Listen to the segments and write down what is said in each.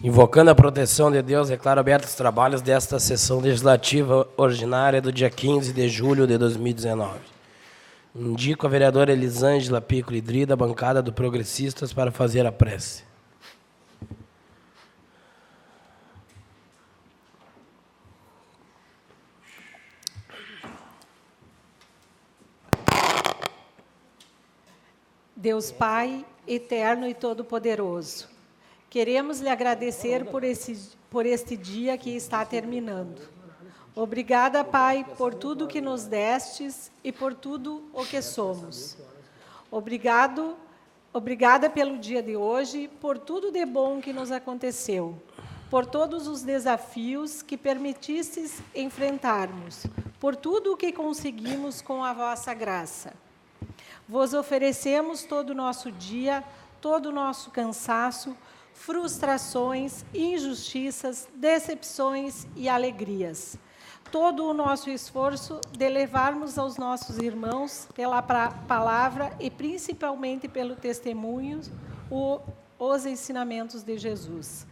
Invocando a proteção de Deus, declaro abertos os trabalhos desta sessão legislativa ordinária do dia 15 de julho de 2019. Indico a vereadora Elisângela Piccoli Dri, da bancada do Progressistas, para fazer a prece. Deus Pai, eterno e todo-poderoso, queremos lhe agradecer por este dia que está terminando. Obrigada, Pai, por tudo que nos destes e por tudo o que somos. Obrigada pelo dia de hoje, por tudo de bom que nos aconteceu, por todos os desafios que permitistes enfrentarmos, por tudo o que conseguimos com a vossa graça. Vos oferecemos todo o nosso dia, todo o nosso cansaço, frustrações, injustiças, decepções e alegrias. Todo o nosso esforço de levarmos aos nossos irmãos, pela palavra e principalmente pelo testemunho, os ensinamentos de Jesus.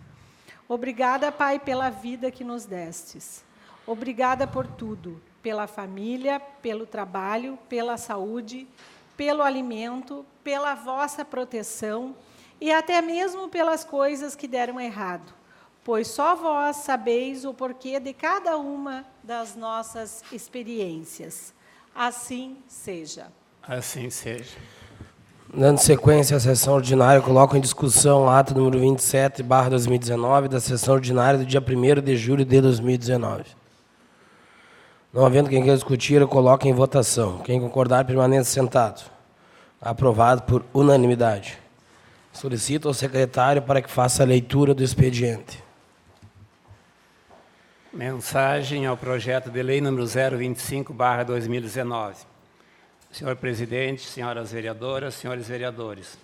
Obrigada, Pai, pela vida que nos destes. Obrigada por tudo, pela família, pelo trabalho, pela saúde, pelo alimento, pela vossa proteção e até mesmo pelas coisas que deram errado, pois só vós sabeis o porquê de cada uma das nossas experiências. Assim seja. Assim seja. Dando sequência à sessão ordinária, coloco em discussão o ato número 27/2019 da sessão ordinária do dia 1º de julho de 2019. Não havendo quem queira discutir, eu coloco em votação. Quem concordar, permaneça sentado. Aprovado por unanimidade. Solicito ao secretário para que faça a leitura do expediente. Mensagem ao projeto de lei número 025/2019. Senhor presidente, senhoras vereadoras, senhores vereadores,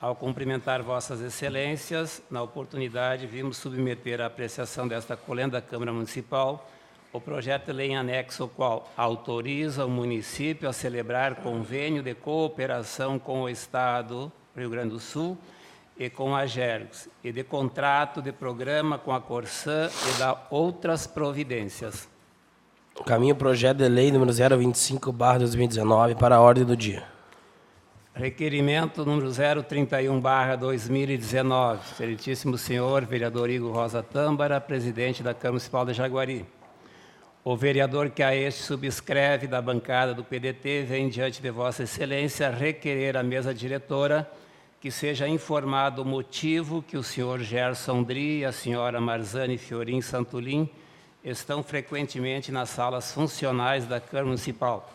ao cumprimentar vossas excelências, na oportunidade vimos submeter à apreciação desta colenda Câmara Municipal o projeto de lei em anexo, o qual autoriza o município a celebrar convênio de cooperação com o Estado do Rio Grande do Sul e com a Gergs, e de contrato de programa com a Corsã e da outras providências. Caminho o projeto de lei número 025/2019 para a ordem do dia. Requerimento número 031/2019. Excelentíssimo senhor vereador Igor Rosa Tâmbara, presidente da Câmara Municipal de Jaguari. O vereador que a este subscreve da bancada do PDT vem diante de Vossa Excelência requerer à mesa diretora que seja informado o motivo que o senhor Gerson Dri e a senhora Marzane Fiorin Santolin estão frequentemente nas salas funcionais da Câmara Municipal,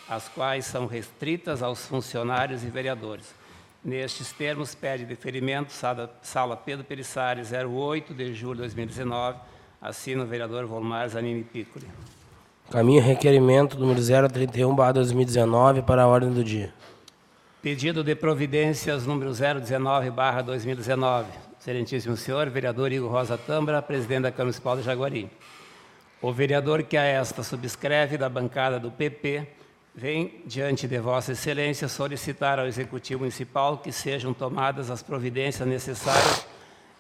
as quais são restritas aos funcionários e vereadores. Nestes termos, pede deferimento, sala Pedro Perissari, 08 de julho de 2019, assina o vereador Volmar Zanini Piccoli. Caminho requerimento número 031/2019 para a ordem do dia. Pedido de providências número 019/2019. Excelentíssimo senhor, vereador Igor Rosa Tâmbara, presidente da Câmara Municipal de Jaguari. O vereador que a esta subscreve da bancada do PP vem diante de Vossa Excelência solicitar ao Executivo Municipal que sejam tomadas as providências necessárias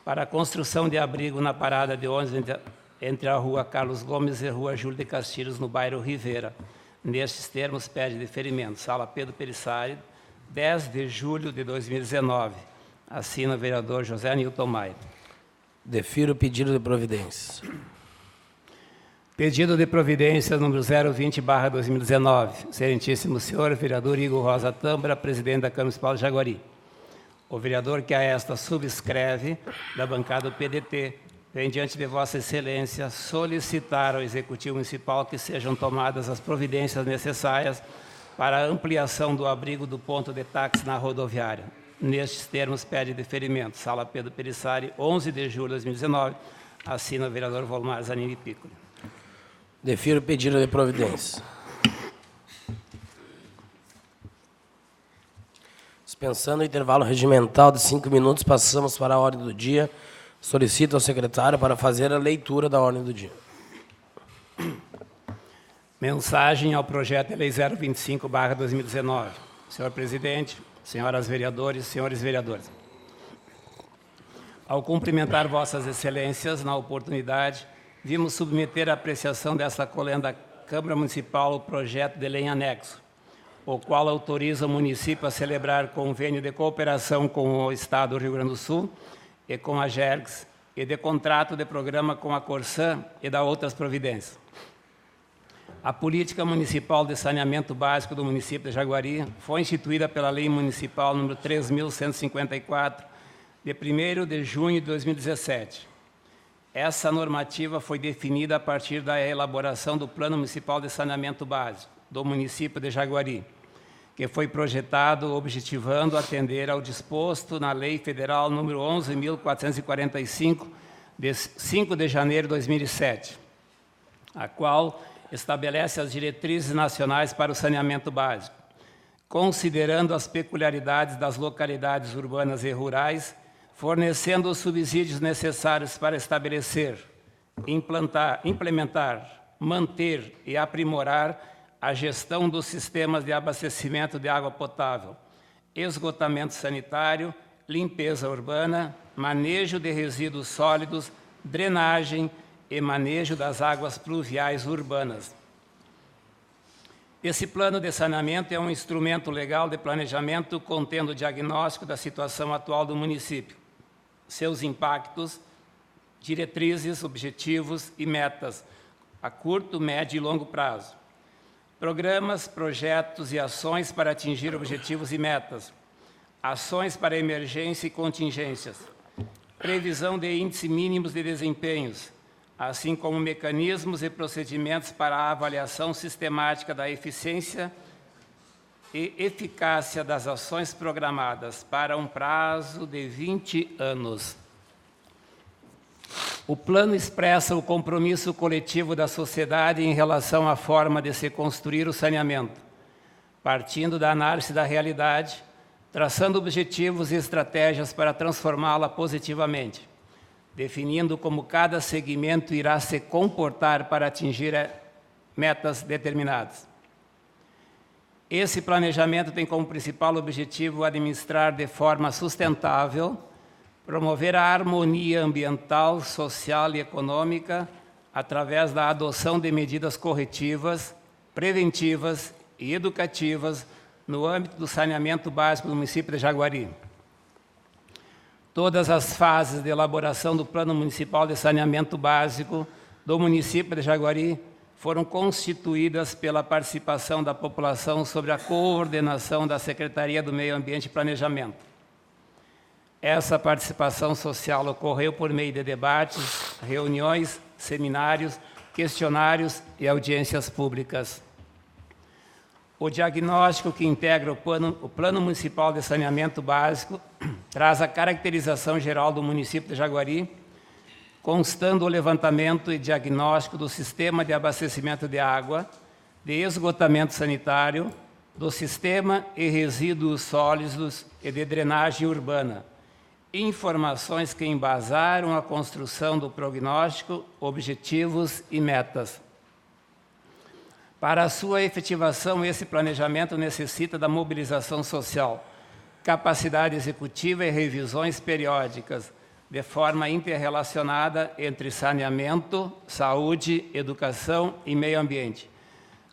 para a construção de abrigo na parada de ônibus entre a Rua Carlos Gomes e a Rua Júlio de Castilhos, no bairro Rivera. Nestes termos, pede deferimento. Sala Pedro Perissari, 10 de julho de 2019. Assina o vereador José Nilton Maia. Defiro o pedido de providências. Pedido de providências número 020/2019. Excelentíssimo senhor vereador Igor Rosa Tâmbara, presidente da Câmara Municipal de Jaguari. O vereador que a esta subscreve, da bancada do PDT, vem diante de Vossa Excelência solicitar ao Executivo Municipal que sejam tomadas as providências necessárias para a ampliação do abrigo do ponto de táxi na rodoviária. Nestes termos, pede deferimento. Sala Pedro Perissari, 11 de julho de 2019. Assina o vereador Volmar Zanini Piccoli. Defiro o pedido de providências. Dispensando o intervalo regimental de 5 minutos, passamos para a ordem do dia. Solicito ao secretário para fazer a leitura da ordem do dia. Mensagem ao projeto de lei 025/2019. Senhor presidente, senhoras vereadoras, senhores vereadores. Ao cumprimentar Vossas Excelências, na oportunidade, vimos submeter à apreciação desta colenda da Câmara Municipal o projeto de lei anexo, o qual autoriza o município a celebrar convênio de cooperação com o Estado do Rio Grande do Sul e com a GERGS, e de contrato de programa com a Corsã e da outras providências. A Política Municipal de Saneamento Básico do município de Jaguari foi instituída pela Lei Municipal nº 3.154, de 1º de junho de 2017. Essa normativa foi definida a partir da elaboração do Plano Municipal de Saneamento Básico do município de Jaguari, que foi projetado objetivando atender ao disposto na Lei Federal nº 11.445, de 5 de janeiro de 2007, a qual estabelece as diretrizes nacionais para o saneamento básico, considerando as peculiaridades das localidades urbanas e rurais, fornecendo os subsídios necessários para estabelecer, implementar, manter e aprimorar a gestão dos sistemas de abastecimento de água potável, esgotamento sanitário, limpeza urbana, manejo de resíduos sólidos, drenagem e manejo das águas pluviais urbanas. Esse plano de saneamento é um instrumento legal de planejamento contendo o diagnóstico da situação atual do município, seus impactos, diretrizes, objetivos e metas a curto, médio e longo prazo. Programas, projetos e ações para atingir objetivos e metas. Ações para emergência e contingências. Previsão de índices mínimos de desempenhos, assim como mecanismos e procedimentos para a avaliação sistemática da eficiência e eficácia das ações programadas para um prazo de 20 anos. O plano expressa o compromisso coletivo da sociedade em relação à forma de se construir o saneamento, partindo da análise da realidade, traçando objetivos e estratégias para transformá-la positivamente, definindo como cada segmento irá se comportar para atingir metas determinadas. Esse planejamento tem como principal objetivo administrar de forma sustentável, promover a harmonia ambiental, social e econômica através da adoção de medidas corretivas, preventivas e educativas no âmbito do saneamento básico do município de Jaguari. Todas as fases de elaboração do Plano Municipal de Saneamento Básico do município de Jaguari foram constituídas pela participação da população sobre a coordenação da Secretaria do Meio Ambiente e Planejamento. Essa participação social ocorreu por meio de debates, reuniões, seminários, questionários e audiências públicas. O diagnóstico que integra o Plano Municipal de Saneamento Básico traz a caracterização geral do município de Jaguari, constando o levantamento e diagnóstico do sistema de abastecimento de água, de esgotamento sanitário, do sistema e resíduos sólidos e de drenagem urbana, informações que embasaram a construção do prognóstico, objetivos e metas. Para a sua efetivação, esse planejamento necessita da mobilização social, capacidade executiva e revisões periódicas, de forma interrelacionada entre saneamento, saúde, educação e meio ambiente,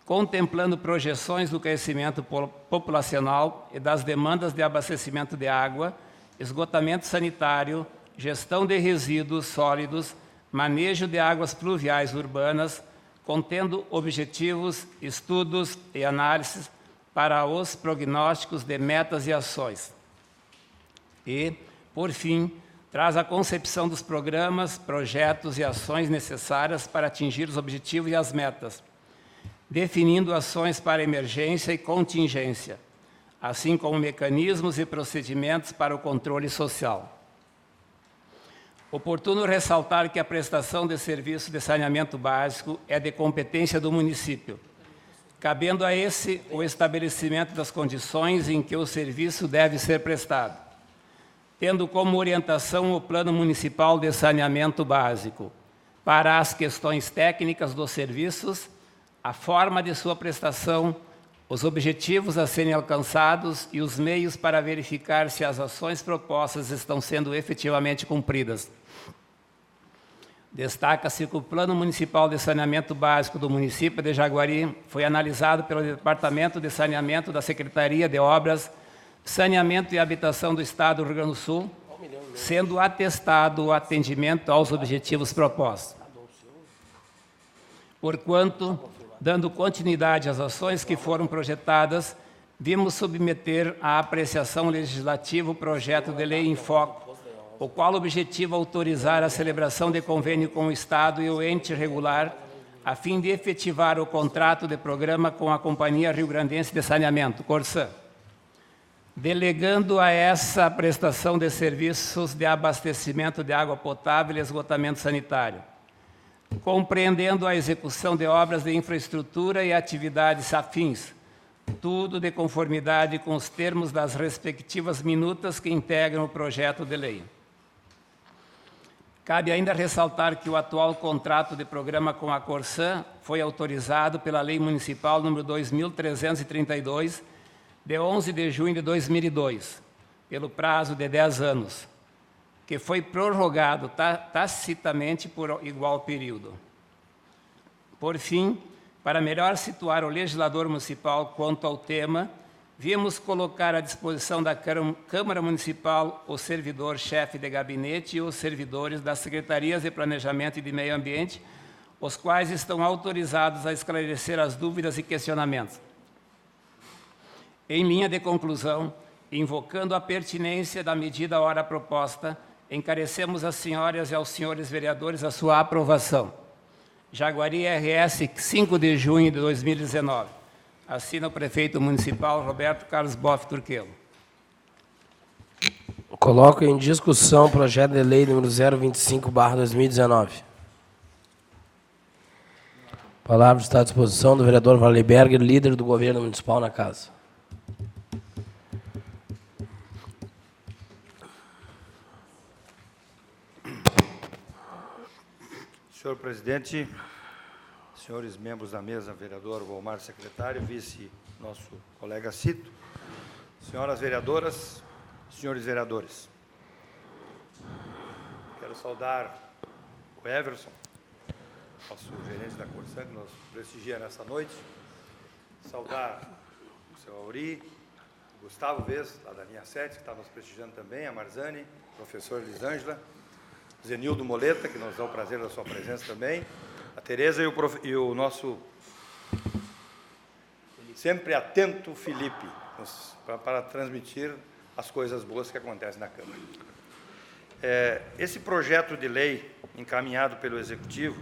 contemplando projeções do crescimento populacional e das demandas de abastecimento de água, esgotamento sanitário, gestão de resíduos sólidos, manejo de águas pluviais urbanas, contendo objetivos, estudos e análises para os prognósticos de metas e ações. E, por fim, traz a concepção dos programas, projetos e ações necessárias para atingir os objetivos e as metas, definindo ações para emergência e contingência, assim como mecanismos e procedimentos para o controle social. Oportuno ressaltar que a prestação de serviço de saneamento básico é de competência do município, cabendo a esse o estabelecimento das condições em que o serviço deve ser prestado, tendo como orientação o Plano Municipal de Saneamento Básico, para as questões técnicas dos serviços, a forma de sua prestação, os objetivos a serem alcançados e os meios para verificar se as ações propostas estão sendo efetivamente cumpridas. Destaca-se que o Plano Municipal de Saneamento Básico do município de Jaguari foi analisado pelo Departamento de Saneamento da Secretaria de Obras, Saneamento e Habitação do Estado do Rio Grande do Sul, sendo atestado o atendimento aos objetivos propostos. Porquanto, dando continuidade às ações que foram projetadas, vimos submeter à apreciação legislativa o projeto de lei em foco, o qual objetiva autorizar a celebração de convênio com o Estado e o ente regular, a fim de efetivar o contrato de programa com a Companhia Rio Grandense de Saneamento, Corsã, delegando a essa a prestação de serviços de abastecimento de água potável e esgotamento sanitário, compreendendo a execução de obras de infraestrutura e atividades afins, tudo de conformidade com os termos das respectivas minutas que integram o projeto de lei. Cabe ainda ressaltar que o atual contrato de programa com a Corsã foi autorizado pela Lei Municipal número 2.332, de 11 de junho de 2002, pelo prazo de 10 anos, que foi prorrogado tacitamente por igual período. Por fim, para melhor situar o legislador municipal quanto ao tema, vimos colocar à disposição da Câmara Municipal o servidor-chefe de gabinete e os servidores das Secretarias de Planejamento e de Meio Ambiente, os quais estão autorizados a esclarecer as dúvidas e questionamentos. Em linha de conclusão, invocando a pertinência da medida ora proposta, encarecemos às senhoras e aos senhores vereadores a sua aprovação. Jaguari RS, 5 de junho de 2019. Assina o prefeito municipal Roberto Carlos Boff Turquelo. Coloco em discussão o projeto de lei número 025/2019. A palavra está à disposição do vereador Wallenberger, líder do governo municipal na casa. Senhor presidente, senhores membros da mesa, vereador Volmar, secretário, vice, nosso colega Cito, senhoras vereadoras, senhores vereadores. Quero saudar o Everson, nosso gerente da Corsã, que nos prestigia nessa noite. Saudar o seu Auri, o Gustavo Vez, lá da linha 7, que está nos prestigiando também, a Marzani, o professor Elisângela, Zenildo Moleta, que nos dá o prazer da sua presença também, a Tereza e o nosso sempre atento Felipe, para transmitir as coisas boas que acontecem na Câmara. Esse projeto de lei encaminhado pelo Executivo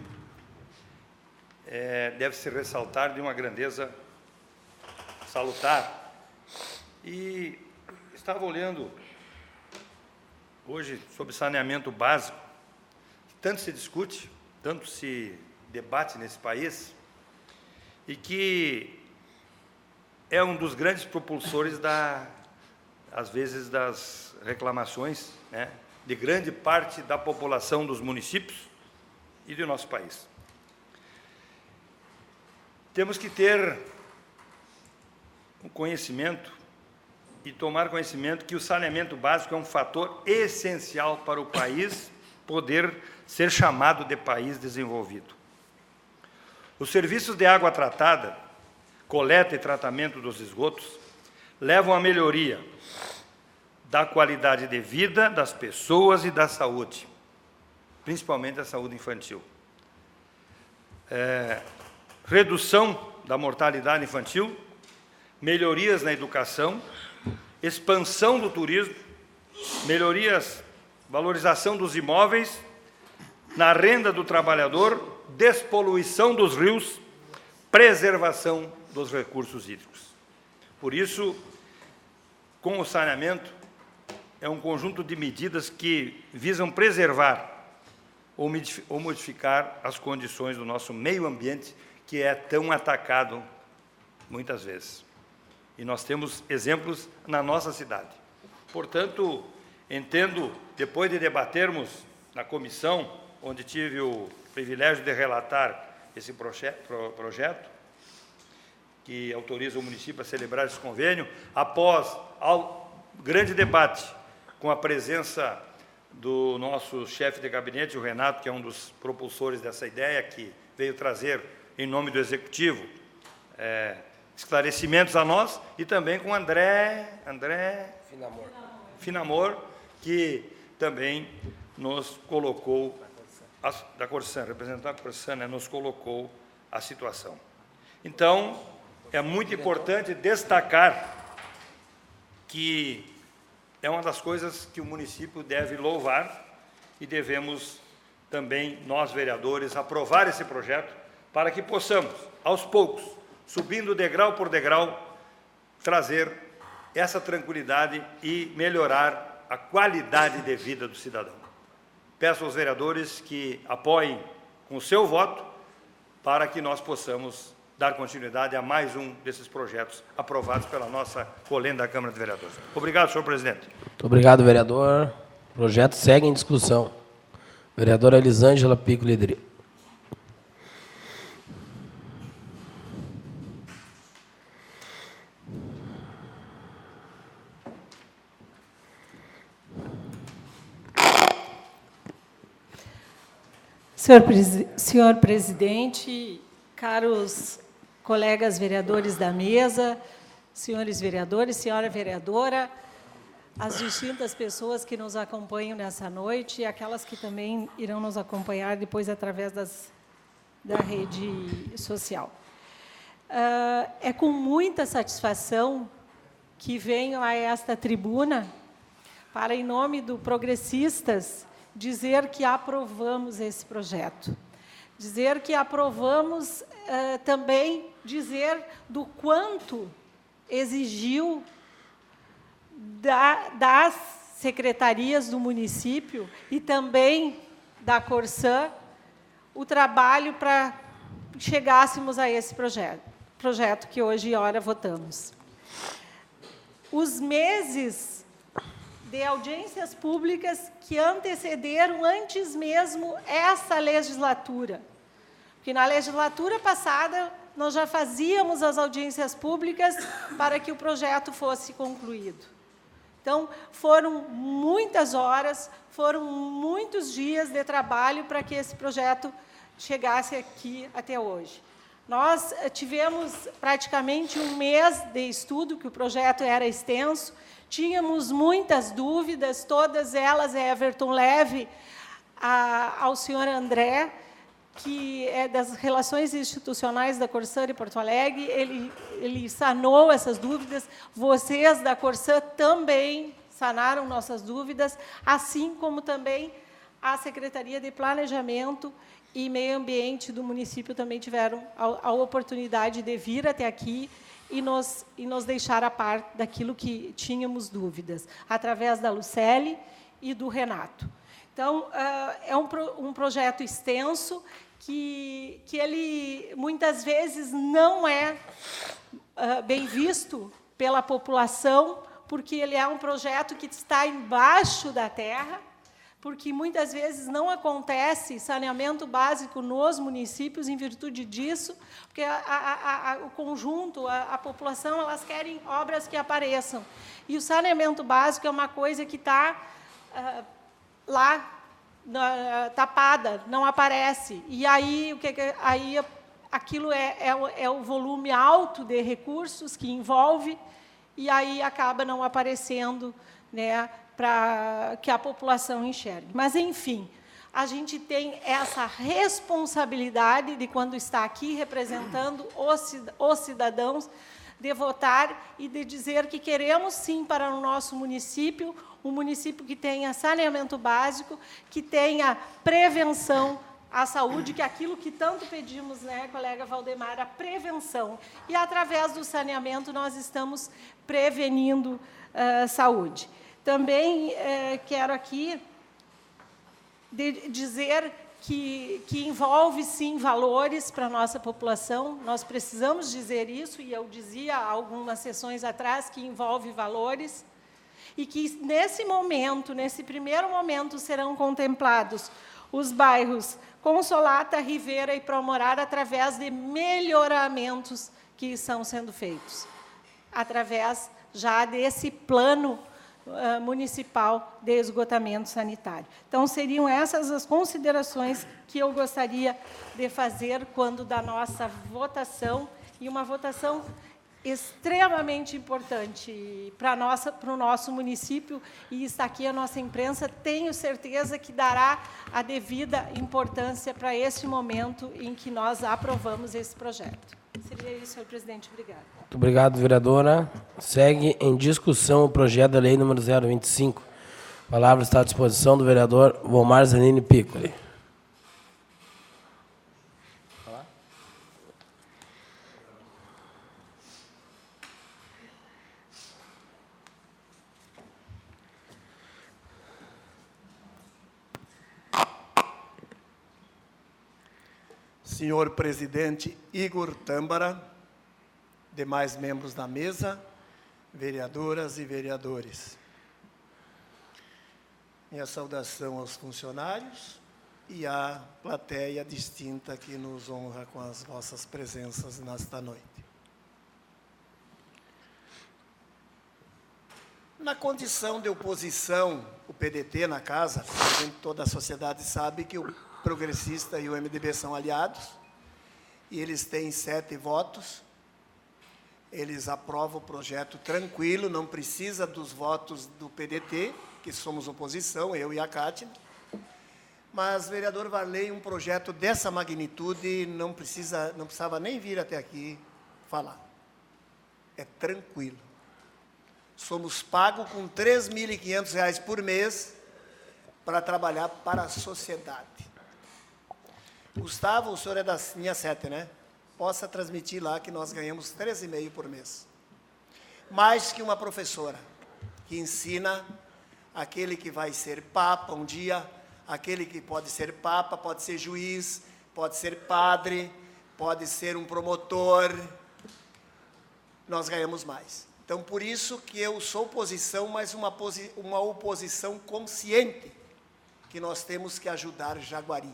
deve-se ressaltar de uma grandeza salutar. E estava olhando hoje sobre saneamento básico, que tanto se discute, tanto se debate nesse país, e que é um dos grandes propulsores, às vezes, das reclamações, né, de grande parte da população dos municípios e do nosso país. Temos que ter um conhecimento e tomar conhecimento que o saneamento básico é um fator essencial para o país poder ser chamado de país desenvolvido. Os serviços de água tratada, coleta e tratamento dos esgotos, levam à melhoria da qualidade de vida das pessoas e da saúde, principalmente da saúde infantil. Redução da mortalidade infantil, melhorias na educação, expansão do turismo, melhorias, valorização dos imóveis, na renda do trabalhador, despoluição dos rios, preservação dos recursos hídricos. Por isso, com o saneamento, é um conjunto de medidas que visam preservar ou modificar as condições do nosso meio ambiente, que é tão atacado muitas vezes. E nós temos exemplos na nossa cidade. Portanto, entendo, depois de debatermos na comissão, onde tive o privilégio de relatar esse projeto, que autoriza o município a celebrar esse convênio, após grande debate com a presença do nosso chefe de gabinete, o Renato, que é um dos propulsores dessa ideia, que veio trazer, em nome do Executivo, esclarecimentos a nós, e também com André Finamor, que também nos colocou, da Corsan, representante da Corsan, nos colocou a situação. Então, é muito importante destacar que é uma das coisas que o município deve louvar e devemos também, nós vereadores, aprovar esse projeto para que possamos, aos poucos, subindo degrau por degrau, trazer essa tranquilidade e melhorar a qualidade de vida do cidadão. Peço aos vereadores que apoiem com o seu voto para que nós possamos dar continuidade a mais um desses projetos aprovados pela nossa colenda da Câmara de Vereadores. Obrigado, senhor presidente. Muito obrigado, vereador. O projeto segue em discussão. Vereadora Elisângela Pico Lidri. Senhor presidente, caros colegas vereadores da mesa, senhores vereadores, senhora vereadora, as distintas pessoas que nos acompanham nessa noite e aquelas que também irão nos acompanhar depois através da rede social. É com muita satisfação que venho a esta tribuna para, em nome do Progressistas, dizer que aprovamos esse projeto. Dizer que aprovamos também dizer do quanto exigiu das secretarias do município e também da Corsan o trabalho para chegássemos a esse projeto que hoje, ora, votamos. Os meses de audiências públicas que antecederam antes mesmo essa legislatura. Porque na legislatura passada nós já fazíamos as audiências públicas para que o projeto fosse concluído. Então, foram muitas horas, foram muitos dias de trabalho para que esse projeto chegasse aqui até hoje. Nós tivemos praticamente um mês de estudo, que o projeto era extenso, tínhamos muitas dúvidas, todas elas Everton leve ao senhor André, que é das relações institucionais da Corsan de Porto Alegre, ele sanou essas dúvidas, vocês da Corsan também sanaram nossas dúvidas, assim como também a Secretaria de Planejamento e Meio Ambiente do município também tiveram a oportunidade de vir até aqui e nos deixar a par daquilo que tínhamos dúvidas, através da Luceli e do Renato. Então, é um projeto extenso que ele, muitas vezes, não é bem visto pela população, porque ele é um projeto que está embaixo da terra, porque muitas vezes não acontece saneamento básico nos municípios em virtude disso, porque o conjunto, a população, elas querem obras que apareçam. E o saneamento básico é uma coisa que está lá, tapada, não aparece. E aí, aquilo é o volume alto de recursos que envolve, e aí acaba não aparecendo, né, para que a população enxergue. Mas, enfim, a gente tem essa responsabilidade de, quando está aqui representando os cidadãos, de votar e de dizer que queremos, sim, para o nosso município, um município que tenha saneamento básico, que tenha prevenção à saúde, que é aquilo que tanto pedimos, né, colega Valdemar, a prevenção. E, através do saneamento, nós estamos prevenindo saúde. Também quero aqui dizer que envolve, sim, valores para a nossa população. Nós precisamos dizer isso, e eu dizia há algumas sessões atrás que envolve valores, e que, nesse momento, nesse primeiro momento, serão contemplados os bairros Consolata, Rivera e Promorar, através de melhoramentos que estão sendo feitos, através já desse plano municipal de esgotamento sanitário. Então, seriam essas as considerações que eu gostaria de fazer quando da nossa votação, e uma votação extremamente importante para o nosso município, e está aqui a nossa imprensa, tenho certeza que dará a devida importância para este momento em que nós aprovamos esse projeto. Seria isso, senhor presidente. Obrigada. Muito obrigado, vereadora. Segue em discussão o projeto da lei número 025. A palavra está à disposição do vereador Volmar Zanini Piccoli. Senhor presidente Igor Tâmbara, demais membros da mesa, vereadoras e vereadores. Minha saudação aos funcionários e à plateia distinta que nos honra com as vossas presenças nesta noite. Na condição de oposição, o PDT na casa, toda a sociedade sabe que o Progressista e o MDB são aliados, e eles têm 7 votos, eles aprovam o projeto tranquilo, não precisa dos votos do PDT, que somos oposição, eu e a Cátia, mas, vereador Varley, um projeto dessa magnitude não precisava nem vir até aqui falar. É tranquilo. Somos pagos com R$ 3.500 por mês para trabalhar para a sociedade. Gustavo, o senhor é da linha 7, né? Possa transmitir lá que nós ganhamos 13,5 por mês. Mais que uma professora, que ensina aquele que vai ser papa um dia, aquele que pode ser papa, pode ser juiz, pode ser padre, pode ser um promotor. Nós ganhamos mais. Então, por isso que eu sou oposição, mas uma oposição consciente, que nós temos que ajudar Jaguari.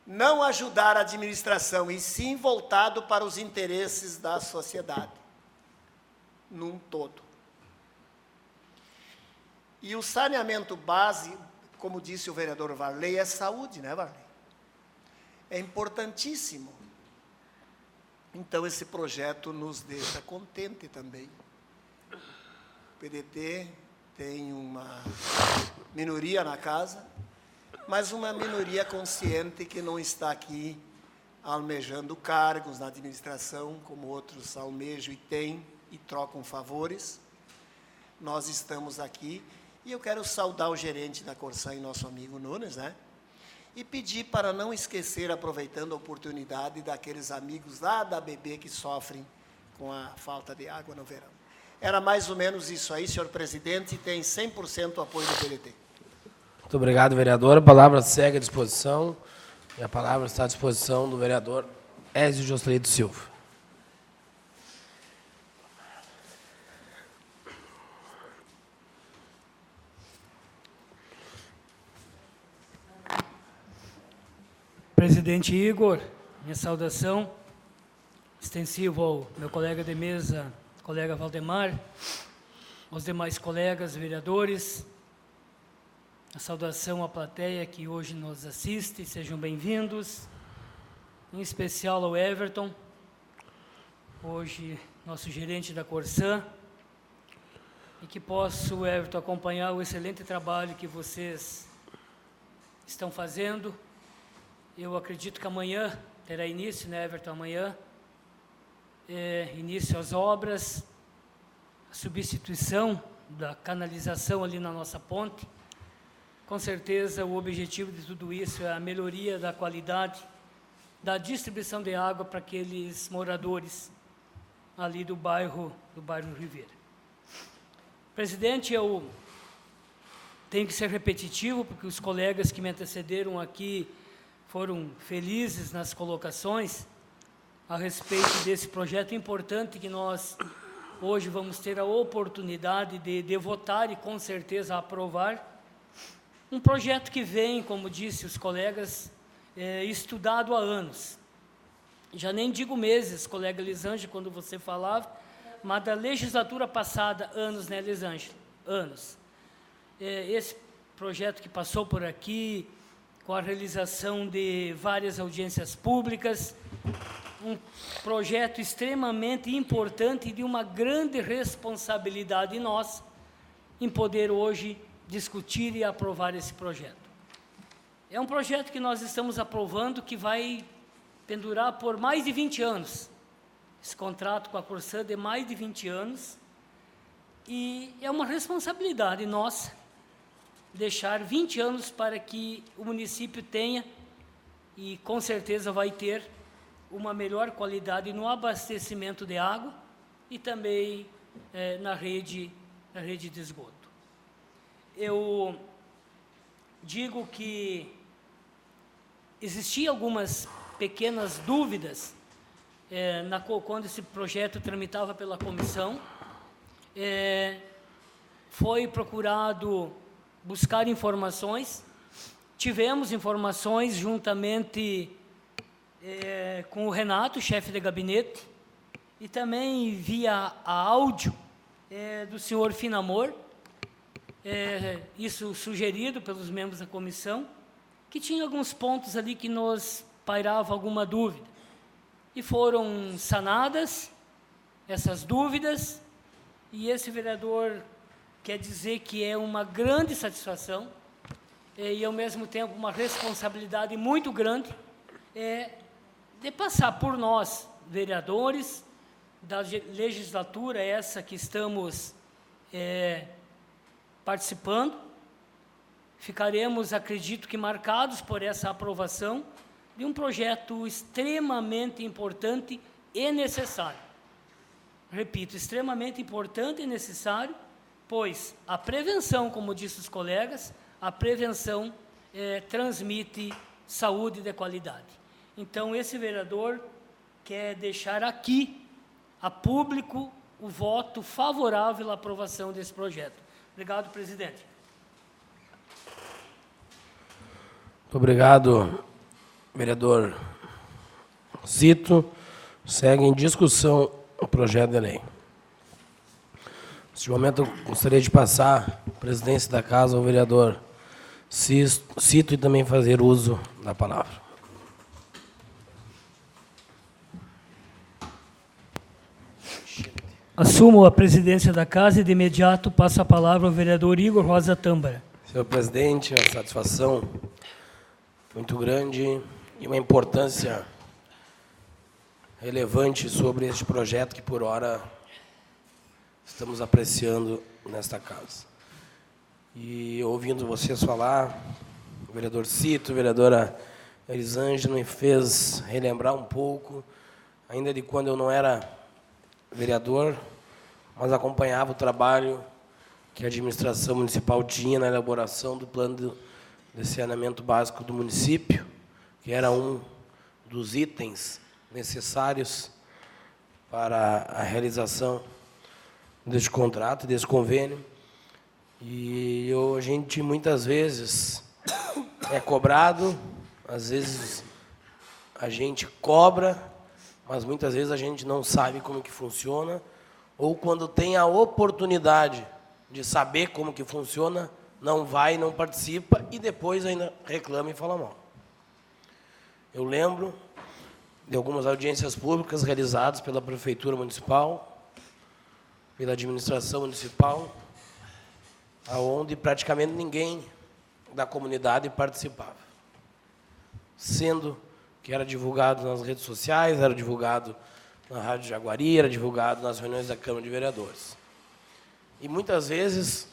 Não ajudar a administração, e sim voltado para os interesses da sociedade, num todo. E o saneamento base, como disse o vereador Varley, é saúde, né, Varley? É importantíssimo. Então, esse projeto nos deixa contente também. O PDT tem uma minoria na casa, mas uma minoria consciente que não está aqui almejando cargos na administração, como outros almejam e têm, e trocam favores. Nós estamos aqui, e eu quero saudar o gerente da Corsã e nosso amigo Nunes, né? E pedir para não esquecer, aproveitando a oportunidade, daqueles amigos lá da ABB que sofrem com a falta de água no verão. Era mais ou menos isso aí, senhor presidente, e tem 100% o apoio do PDT. Muito obrigado, vereador. A palavra segue à disposição. E a palavra está à disposição do vereador Ézio Joselito Silva. Presidente Igor, minha saudação extensiva ao meu colega de mesa, colega Valdemar, aos demais colegas vereadores, a saudação à plateia que hoje nos assiste, sejam bem-vindos, em especial ao Everton, hoje nosso gerente da Corsã, e que posso, Everton, acompanhar o excelente trabalho que vocês estão fazendo. Eu acredito que amanhã terá início, né, Everton, amanhã, início às obras, a substituição da canalização ali na nossa ponte. Com certeza, o objetivo de tudo isso é a melhoria da qualidade da distribuição de água para aqueles moradores ali do bairro Ribeira. Presidente, eu tenho que ser repetitivo, porque os colegas que me antecederam aqui foram felizes nas colocações a respeito desse projeto importante que nós hoje vamos ter a oportunidade de votar e, com certeza, aprovar. Um projeto que vem, como disse os colegas, estudado há anos. já nem digo meses, colega Elisângela, quando você falava, mas da legislatura passada, anos, né, Elisângela? Anos. Esse projeto que passou por aqui, com a realização de várias audiências públicas, um projeto extremamente importante e de uma grande responsabilidade nossa em poder hoje discutir e aprovar esse projeto. É um projeto que nós estamos aprovando que vai pendurar por mais de 20 anos. Esse contrato com a Corsã de mais de 20 anos. E é uma responsabilidade nossa deixar 20 anos para que o município tenha, e com certeza vai ter, uma melhor qualidade no abastecimento de água e também na rede de esgoto. Eu digo que existiam algumas pequenas dúvidas quando esse projeto tramitava pela comissão. Foi procurado buscar informações, tivemos informações juntamente com o Renato, chefe de gabinete, e também via áudio do senhor Finamor, isso sugerido pelos membros da comissão, que tinha alguns pontos ali que nos pairava alguma dúvida. E foram sanadas essas dúvidas, e esse vereador quer dizer que é uma grande satisfação e, ao mesmo tempo, uma responsabilidade muito grande de passar por nós, vereadores, da legislatura essa que estamos participando. Ficaremos, acredito que, marcados por essa aprovação de um projeto extremamente importante e necessário. Repito, extremamente importante e necessário, pois a prevenção, como disse os colegas, a prevenção transmite saúde de qualidade. Então, esse vereador quer deixar aqui, a público, o voto favorável à aprovação desse projeto. Obrigado, presidente. Muito obrigado, vereador Cito. Segue em discussão o projeto de lei. Neste momento, eu gostaria de passar a presidência da casa ao vereador Cito e também fazer uso da palavra. Assumo a presidência da casa e, de imediato, passo a palavra ao vereador Igor Rosa Tâmbara. Senhor presidente, uma satisfação muito grande e uma importância relevante sobre este projeto que, por hora, estamos apreciando nesta casa. E, ouvindo vocês falar, o vereador Cito, a vereadora Elisângela, me fez relembrar um pouco, ainda de quando eu não era vereador, mas acompanhava o trabalho que a administração municipal tinha na elaboração do plano de saneamento básico do município, que era um dos itens necessários para a realização deste contrato, desse convênio. E a gente muitas vezes é cobrado, às vezes a gente cobra, mas muitas vezes a gente não sabe como que funciona, ou quando tem a oportunidade de saber como que funciona, não vai, não participa e depois ainda reclama e fala mal. Eu lembro de algumas audiências públicas realizadas pela Prefeitura Municipal, pela administração municipal, onde praticamente ninguém da comunidade participava, sendo que era divulgado nas redes sociais, era divulgado na Rádio Jaguari, era divulgado nas reuniões da Câmara de Vereadores. E muitas vezes,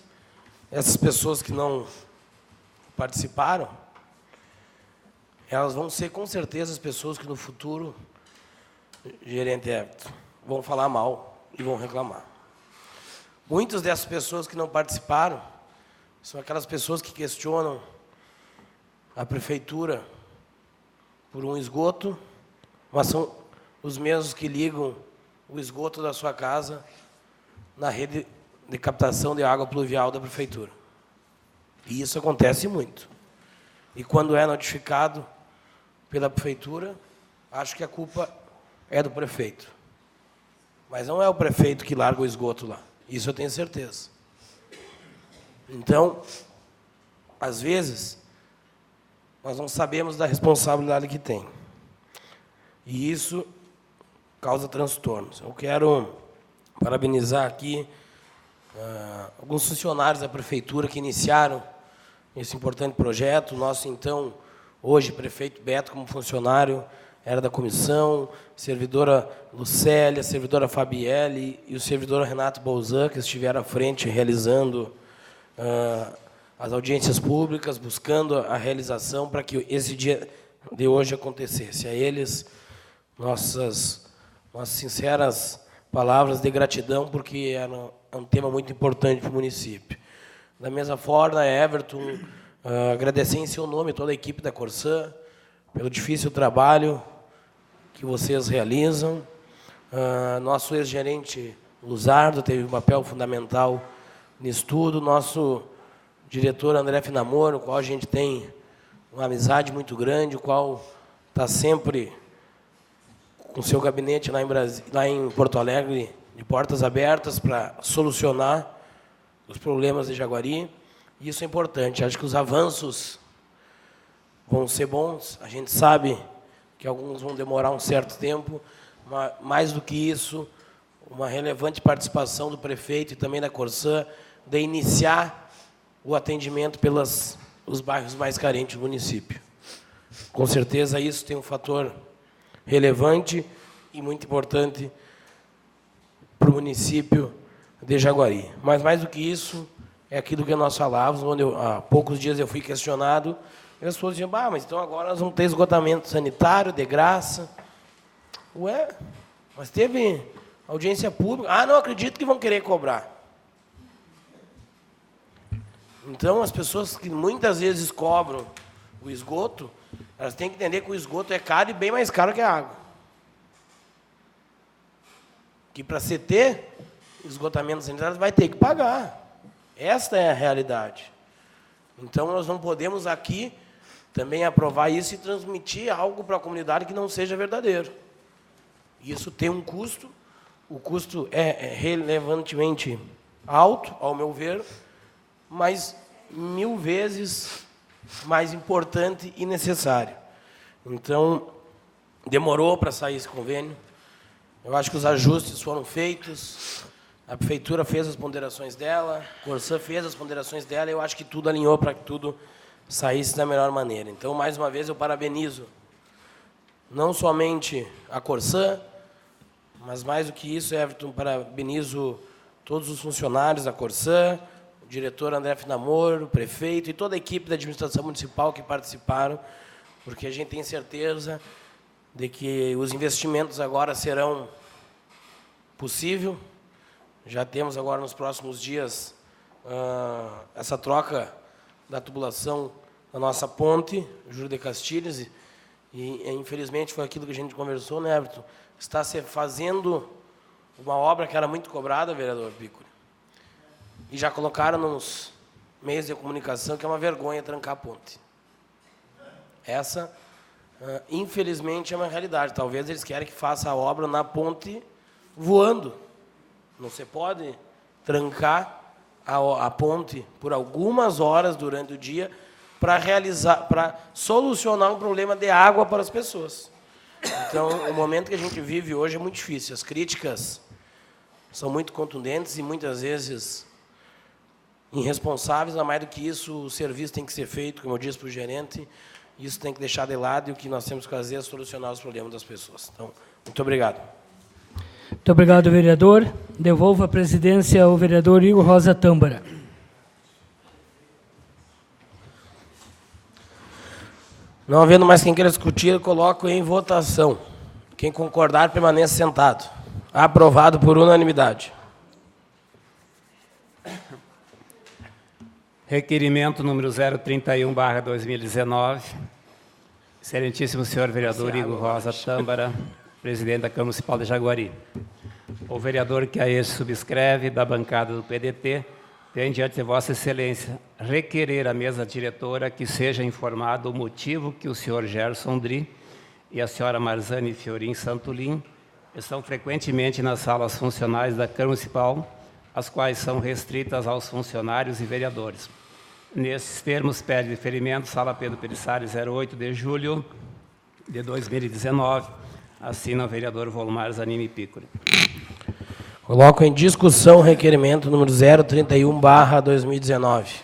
essas pessoas que não participaram, elas vão ser, com certeza, as pessoas que no futuro, gerente Everton, vão falar mal e vão reclamar. Muitas dessas pessoas que não participaram são aquelas pessoas que questionam a prefeitura por um esgoto, mas são os mesmos que ligam o esgoto da sua casa na rede de captação de água pluvial da prefeitura. E isso acontece muito. E quando é notificado pela prefeitura, acho que a culpa é do prefeito. Mas não é o prefeito que larga o esgoto lá. Isso eu tenho certeza. Então, às vezes, nós não sabemos da responsabilidade que tem. E isso causa transtornos. Eu quero parabenizar aqui alguns funcionários da prefeitura que iniciaram esse importante projeto. Nosso, então, hoje, prefeito Beto, como funcionário, era da comissão, servidora Lucélia, servidora Fabielle e o servidor Renato Bolzan, que estiveram à frente realizando as audiências públicas, buscando a realização para que esse dia de hoje acontecesse. A eles, nossas sinceras palavras de gratidão, porque é um tema muito importante para o município. Da mesma forma, Everton, agradecer em seu nome toda a equipe da Corsã, pelo difícil trabalho que vocês realizam. Nosso ex-gerente Luzardo teve um papel fundamental nisso tudo. Nosso diretor André Finamor, o qual a gente tem uma amizade muito grande, o qual está sempre com seu gabinete lá em Porto Alegre, de portas abertas para solucionar os problemas de Jaguari. Isso é importante. Acho que os avanços vão ser bons. A gente sabe que alguns vão demorar um certo tempo, mas, mais do que isso, uma relevante participação do prefeito e também da Corsã de iniciar o atendimento pelos bairros mais carentes do município. Com certeza, isso tem um fator relevante e muito importante para o município de Jaguari. Mas, mais do que isso, é aquilo que nós falávamos, onde há poucos dias eu fui questionado, e as pessoas diziam, mas então agora nós vamos ter esgotamento sanitário de graça. Ué, mas teve audiência pública. Não acredito que vão querer cobrar. Então, as pessoas que muitas vezes cobram o esgoto, elas têm que entender que o esgoto é caro e bem mais caro que a água. Que para se ter esgotamento sanitário, vai ter que pagar. Esta é a realidade. Então, nós não podemos aqui também aprovar isso e transmitir algo para a comunidade que não seja verdadeiro. Isso tem um custo, o custo é relevantemente alto, ao meu ver, mas 1000 vezes mais importante e necessário. Então, demorou para sair esse convênio. Eu acho que os ajustes foram feitos, a prefeitura fez as ponderações dela, a Corsã fez as ponderações dela, e eu acho que tudo alinhou para que tudo saísse da melhor maneira. Então, mais uma vez, eu parabenizo não somente a Corsã, mas mais do que isso, Everton, parabenizo todos os funcionários da Corsã, o diretor André Finamor, o prefeito e toda a equipe da administração municipal que participaram, porque a gente tem certeza de que os investimentos agora serão possíveis. Já temos agora, nos próximos dias, essa troca da tubulação da nossa ponte, Júlio de Castilhos, e infelizmente foi aquilo que a gente conversou, né, Everton? Está se fazendo uma obra que era muito cobrada, vereador Piccoli, e já colocaram nos meios de comunicação que é uma vergonha trancar a ponte. Essa, infelizmente, é uma realidade. Talvez eles querem que faça a obra na ponte voando. Não se pode trancar a ponte por algumas horas durante o dia para solucionar um problema de água para as pessoas. Então, o momento que a gente vive hoje é muito difícil. As críticas são muito contundentes e, muitas vezes, irresponsáveis. Mas, mais do que isso, o serviço tem que ser feito, como eu disse para o gerente, isso tem que deixar de lado, e o que nós temos que fazer é solucionar os problemas das pessoas. Então, muito obrigado. Muito obrigado, vereador. Devolvo a presidência ao vereador Igor Rosa Tâmbara. Não havendo mais quem queira discutir, eu coloco em votação. Quem concordar, permaneça sentado. Aprovado por unanimidade. Requerimento número 031/2019. Excelentíssimo senhor vereador Igor Rosa Tâmbara, presidente da Câmara Municipal de Jaguari. O vereador que a este subscreve, da bancada do PDT, tem diante de Vossa Excelência requerer à mesa diretora que seja informado o motivo que o senhor Gerson Dri e a senhora Marzane Fiorin Santolin estão frequentemente nas salas funcionais da Câmara Municipal, as quais são restritas aos funcionários e vereadores. Nesses termos, pede deferimento, Sala Pedro Perissari, 08 de julho de 2019, assina o vereador Volmar Zanini Piccoli. Coloco em discussão o requerimento número 031/2019.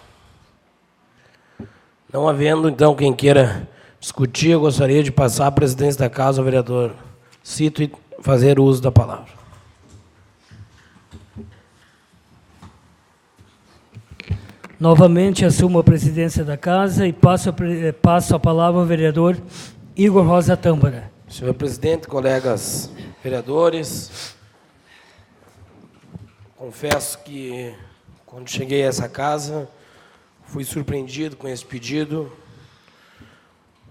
Não havendo, então, quem queira discutir, eu gostaria de passar a presidência da casa ao vereador Cito e fazer uso da palavra. Novamente assumo a presidência da casa e passo a palavra ao vereador Igor Rosa Tâmbara. Senhor presidente, colegas vereadores, confesso que, quando cheguei a essa casa, fui surpreendido com esse pedido.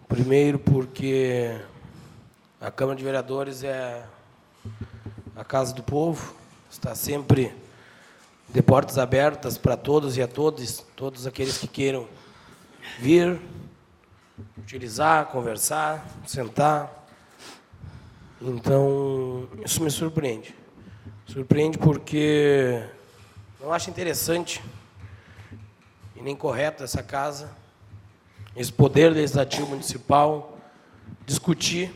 Primeiro, porque a Câmara de Vereadores é a casa do povo, está sempre de portas abertas para todos e a todos, todos aqueles que queiram vir, utilizar, conversar, sentar. Então, isso me surpreende. Surpreende porque não acho interessante e nem correto essa casa, esse poder legislativo municipal, discutir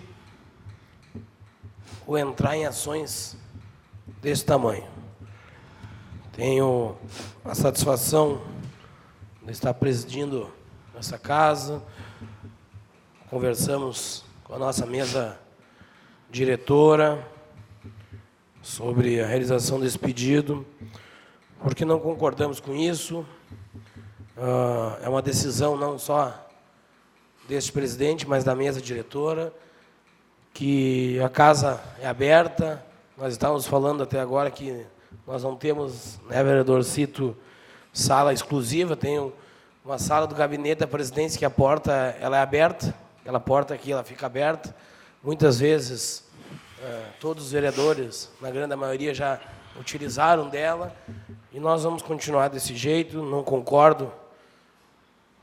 ou entrar em ações desse tamanho. Tenho a satisfação de estar presidindo essa casa. Conversamos com a nossa mesa diretora sobre a realização desse pedido, porque não concordamos com isso. É uma decisão não só deste presidente, mas da mesa diretora, que a casa é aberta. Nós estávamos falando até agora que nós não temos, né, vereador Cito, sala exclusiva. Tem uma sala do gabinete da presidência que a porta ela é aberta, aquela porta aqui ela fica aberta. Muitas vezes, todos os vereadores, na grande maioria, já utilizaram dela, e nós vamos continuar desse jeito. Não concordo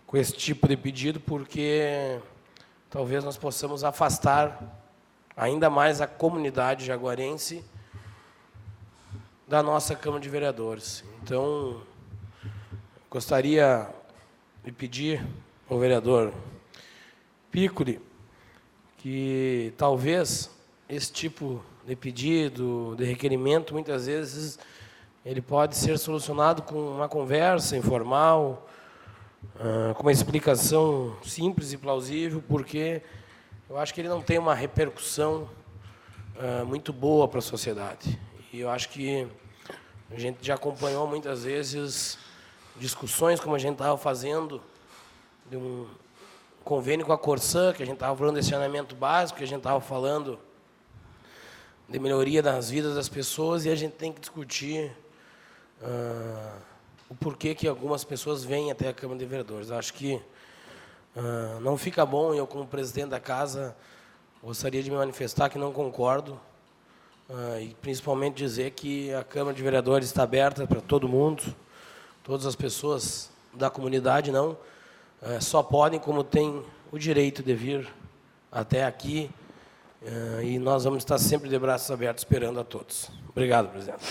com esse tipo de pedido, porque talvez nós possamos afastar ainda mais a comunidade jaguarense da nossa Câmara de Vereadores. Então, gostaria de pedir ao vereador Piccoli que talvez esse tipo de pedido, de requerimento, muitas vezes ele pode ser solucionado com uma conversa informal, com uma explicação simples e plausível, porque eu acho que ele não tem uma repercussão muito boa para a sociedade. E eu acho que a gente já acompanhou muitas vezes discussões, como a gente estava fazendo, de um convênio com a Corsã, que a gente estava falando de saneamento básico, que a gente estava falando de melhoria das vidas das pessoas, e a gente tem que discutir o porquê que algumas pessoas vêm até a Câmara de Vereadores. Acho que não fica bom. Eu, como presidente da casa, gostaria de me manifestar que não concordo, e principalmente dizer que a Câmara de Vereadores está aberta para todo mundo, todas as pessoas da comunidade não só podem, como têm o direito de vir até aqui, e nós vamos estar sempre de braços abertos esperando a todos. Obrigado, presidente.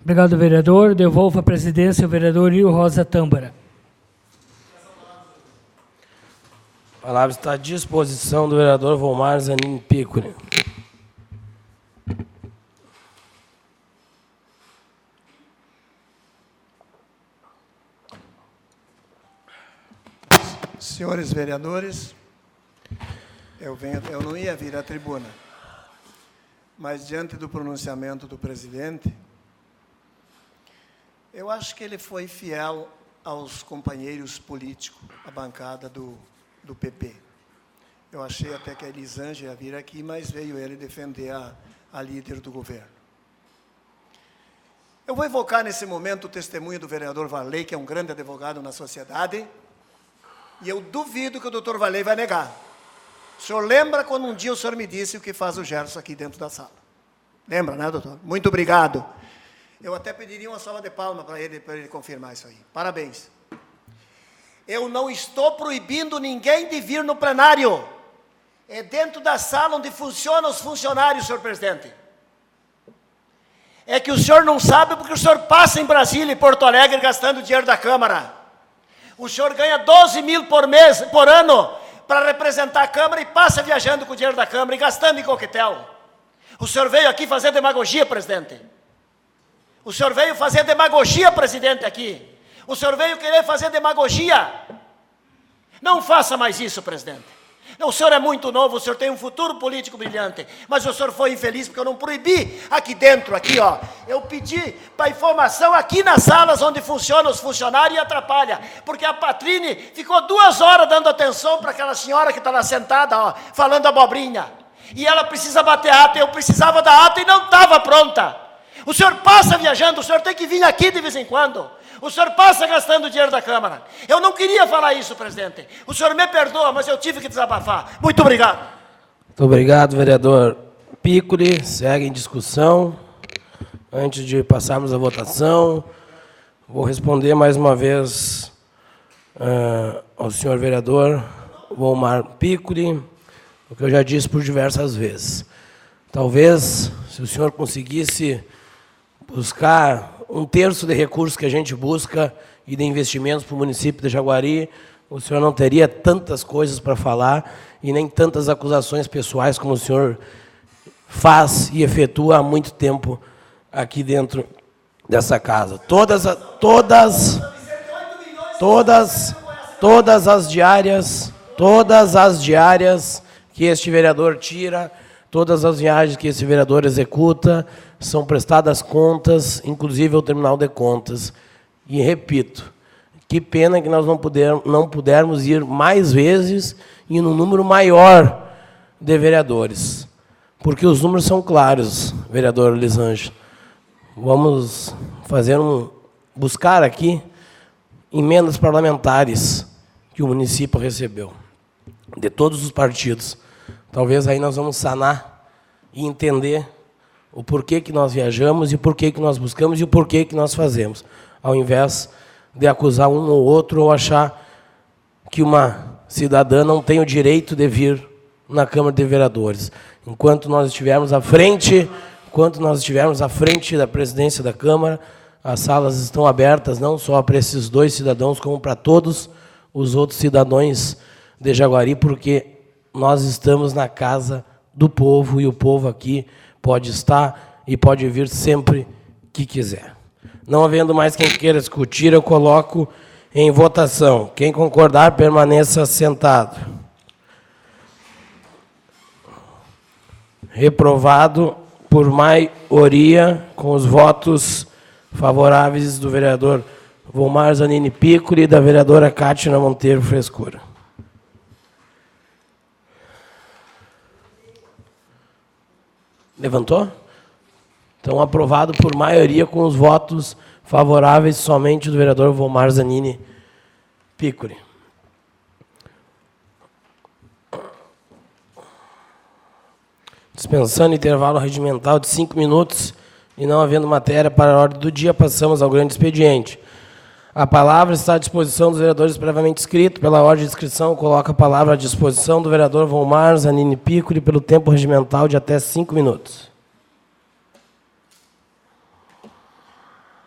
Obrigado, vereador. Devolvo a presidência ao vereador Igor Rosa Tâmbara. A palavra está à disposição do vereador Volmar Zanini Piccoli. Senhores vereadores, eu não ia vir à tribuna, mas diante do pronunciamento do presidente, eu acho que ele foi fiel aos companheiros políticos, à bancada do PP. Eu achei até que a Elisângela ia vir aqui, mas veio ele defender a líder do governo. Eu vou evocar nesse momento o testemunho do vereador Varley, que é um grande advogado na sociedade, e eu duvido que o doutor Varley vai negar. O senhor lembra quando um dia o senhor me disse o que faz o Gerson aqui dentro da sala? Lembra, né, doutor? Muito obrigado. Eu até pediria uma salva de palmas para ele confirmar isso aí. Parabéns. Eu não estou proibindo ninguém de vir no plenário. É dentro da sala onde funcionam os funcionários, senhor presidente. É que o senhor não sabe porque o senhor passa em Brasília e Porto Alegre gastando dinheiro da Câmara. O senhor ganha 12 mil por ano para representar a Câmara e passa viajando com o dinheiro da Câmara e gastando em coquetel. O senhor veio aqui fazer demagogia, presidente. O senhor veio fazer demagogia, presidente, aqui. O senhor veio querer fazer demagogia. Não faça mais isso, presidente. O senhor é muito novo, o senhor tem um futuro político brilhante, mas o senhor foi infeliz porque eu não proibi aqui dentro, aqui ó, eu pedi para informação aqui nas salas onde funcionam os funcionários e atrapalha, porque a Patrine ficou 2 horas dando atenção para aquela senhora que está lá sentada, ó, falando abobrinha, e ela precisa bater ata, eu precisava da ata e não estava pronta. O senhor passa viajando, o senhor tem que vir aqui de vez em quando. O senhor passa gastando dinheiro da Câmara. Eu não queria falar isso, presidente. O senhor me perdoa, mas eu tive que desabafar. Muito obrigado. Muito obrigado, vereador Piccoli. Segue em discussão. Antes de passarmos à votação, vou responder mais uma vez ao senhor vereador Volmar Piccoli, o que eu já disse por diversas vezes. Talvez, se o senhor conseguisse buscar 1/3 de recursos que a gente busca e de investimentos para o município de Jaguari, o senhor não teria tantas coisas para falar e nem tantas acusações pessoais como o senhor faz e efetua há muito tempo aqui dentro dessa casa. Todas as diárias que este vereador tira, todas as viagens que esse vereador executa, são prestadas contas, inclusive ao Tribunal de Contas. E repito, que pena que nós não pudermos ir mais vezes e num número maior de vereadores. Porque os números são claros, vereador Lisângela. Vamos buscar aqui emendas parlamentares que o município recebeu, de todos os partidos. Talvez aí nós vamos sanar e entender o porquê que nós viajamos e o porquê que nós buscamos e o porquê que nós fazemos, ao invés de acusar um ou outro ou achar que uma cidadã não tem o direito de vir na Câmara de Vereadores. Enquanto nós estivermos à frente da presidência da Câmara, as salas estão abertas não só para esses 2 cidadãos, como para todos os outros cidadãos de Jaguari, porque nós estamos na casa do povo e o povo aqui pode estar e pode vir sempre que quiser. Não havendo mais quem queira discutir, eu coloco em votação. Quem concordar, permaneça sentado. Reprovado por maioria, com os votos favoráveis do vereador Volmar Zanini Piccoli e da vereadora Cátia Monteiro Frescura. Levantou? Então, aprovado por maioria com os votos favoráveis somente do vereador Volmar Zanini Piccoli. Dispensando intervalo regimental de 5 minutos e não havendo matéria para a ordem do dia, passamos ao grande expediente. A palavra está à disposição dos vereadores previamente inscritos. Pela ordem de inscrição, coloca a palavra à disposição do vereador Volmar Zanini Piccoli pelo tempo regimental de até 5 minutos.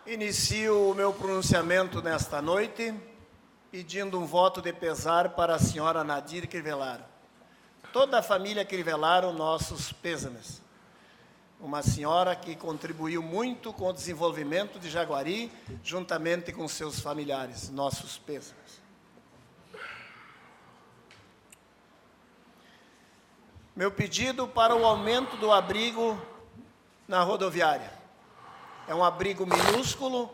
Inicio o meu pronunciamento nesta noite, pedindo um voto de pesar para a senhora Nadir Crivellaro. Toda a família Crivellaro, nossos pêsames. Uma senhora que contribuiu muito com o desenvolvimento de Jaguari, juntamente com seus familiares, nossos pêsames. Meu pedido para o aumento do abrigo na rodoviária. É um abrigo minúsculo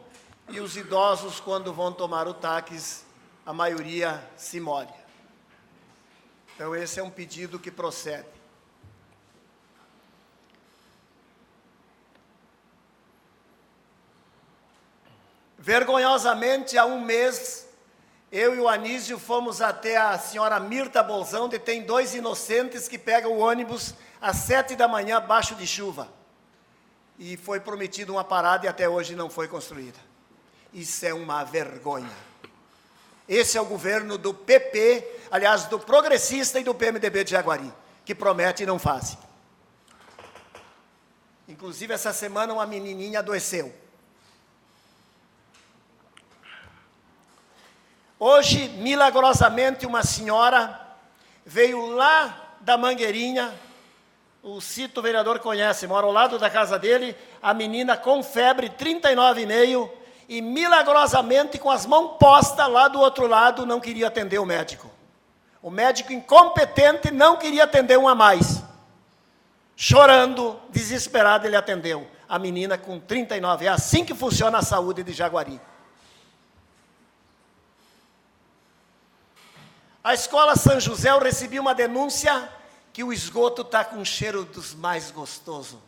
e os idosos, quando vão tomar o táxi, a maioria se molha. Então, esse é um pedido que procede. Vergonhosamente, há um mês, eu e o Anísio fomos até a senhora Mirta Bolzão, onde tem 2 inocentes que pegam o ônibus às 7 da manhã, abaixo de chuva. E foi prometido uma parada e até hoje não foi construída. Isso é uma vergonha. Esse é o governo do PP, aliás, do progressista e do PMDB de Jaguari. que promete e não faz. Inclusive, essa semana uma menininha adoeceu. Hoje, milagrosamente, uma senhora veio lá da Mangueirinha, o Cito, o vereador conhece, mora ao lado da casa dele, a menina com febre, 39,5, e milagrosamente, com as mãos postas lá do outro lado, não queria atender o médico. O médico incompetente não queria atender um a mais. Chorando, desesperado, ele atendeu. A menina com 39. É assim que funciona a saúde de Jaguari. A escola São José, eu recebi uma denúncia que o esgoto está com um cheiro dos mais gostoso.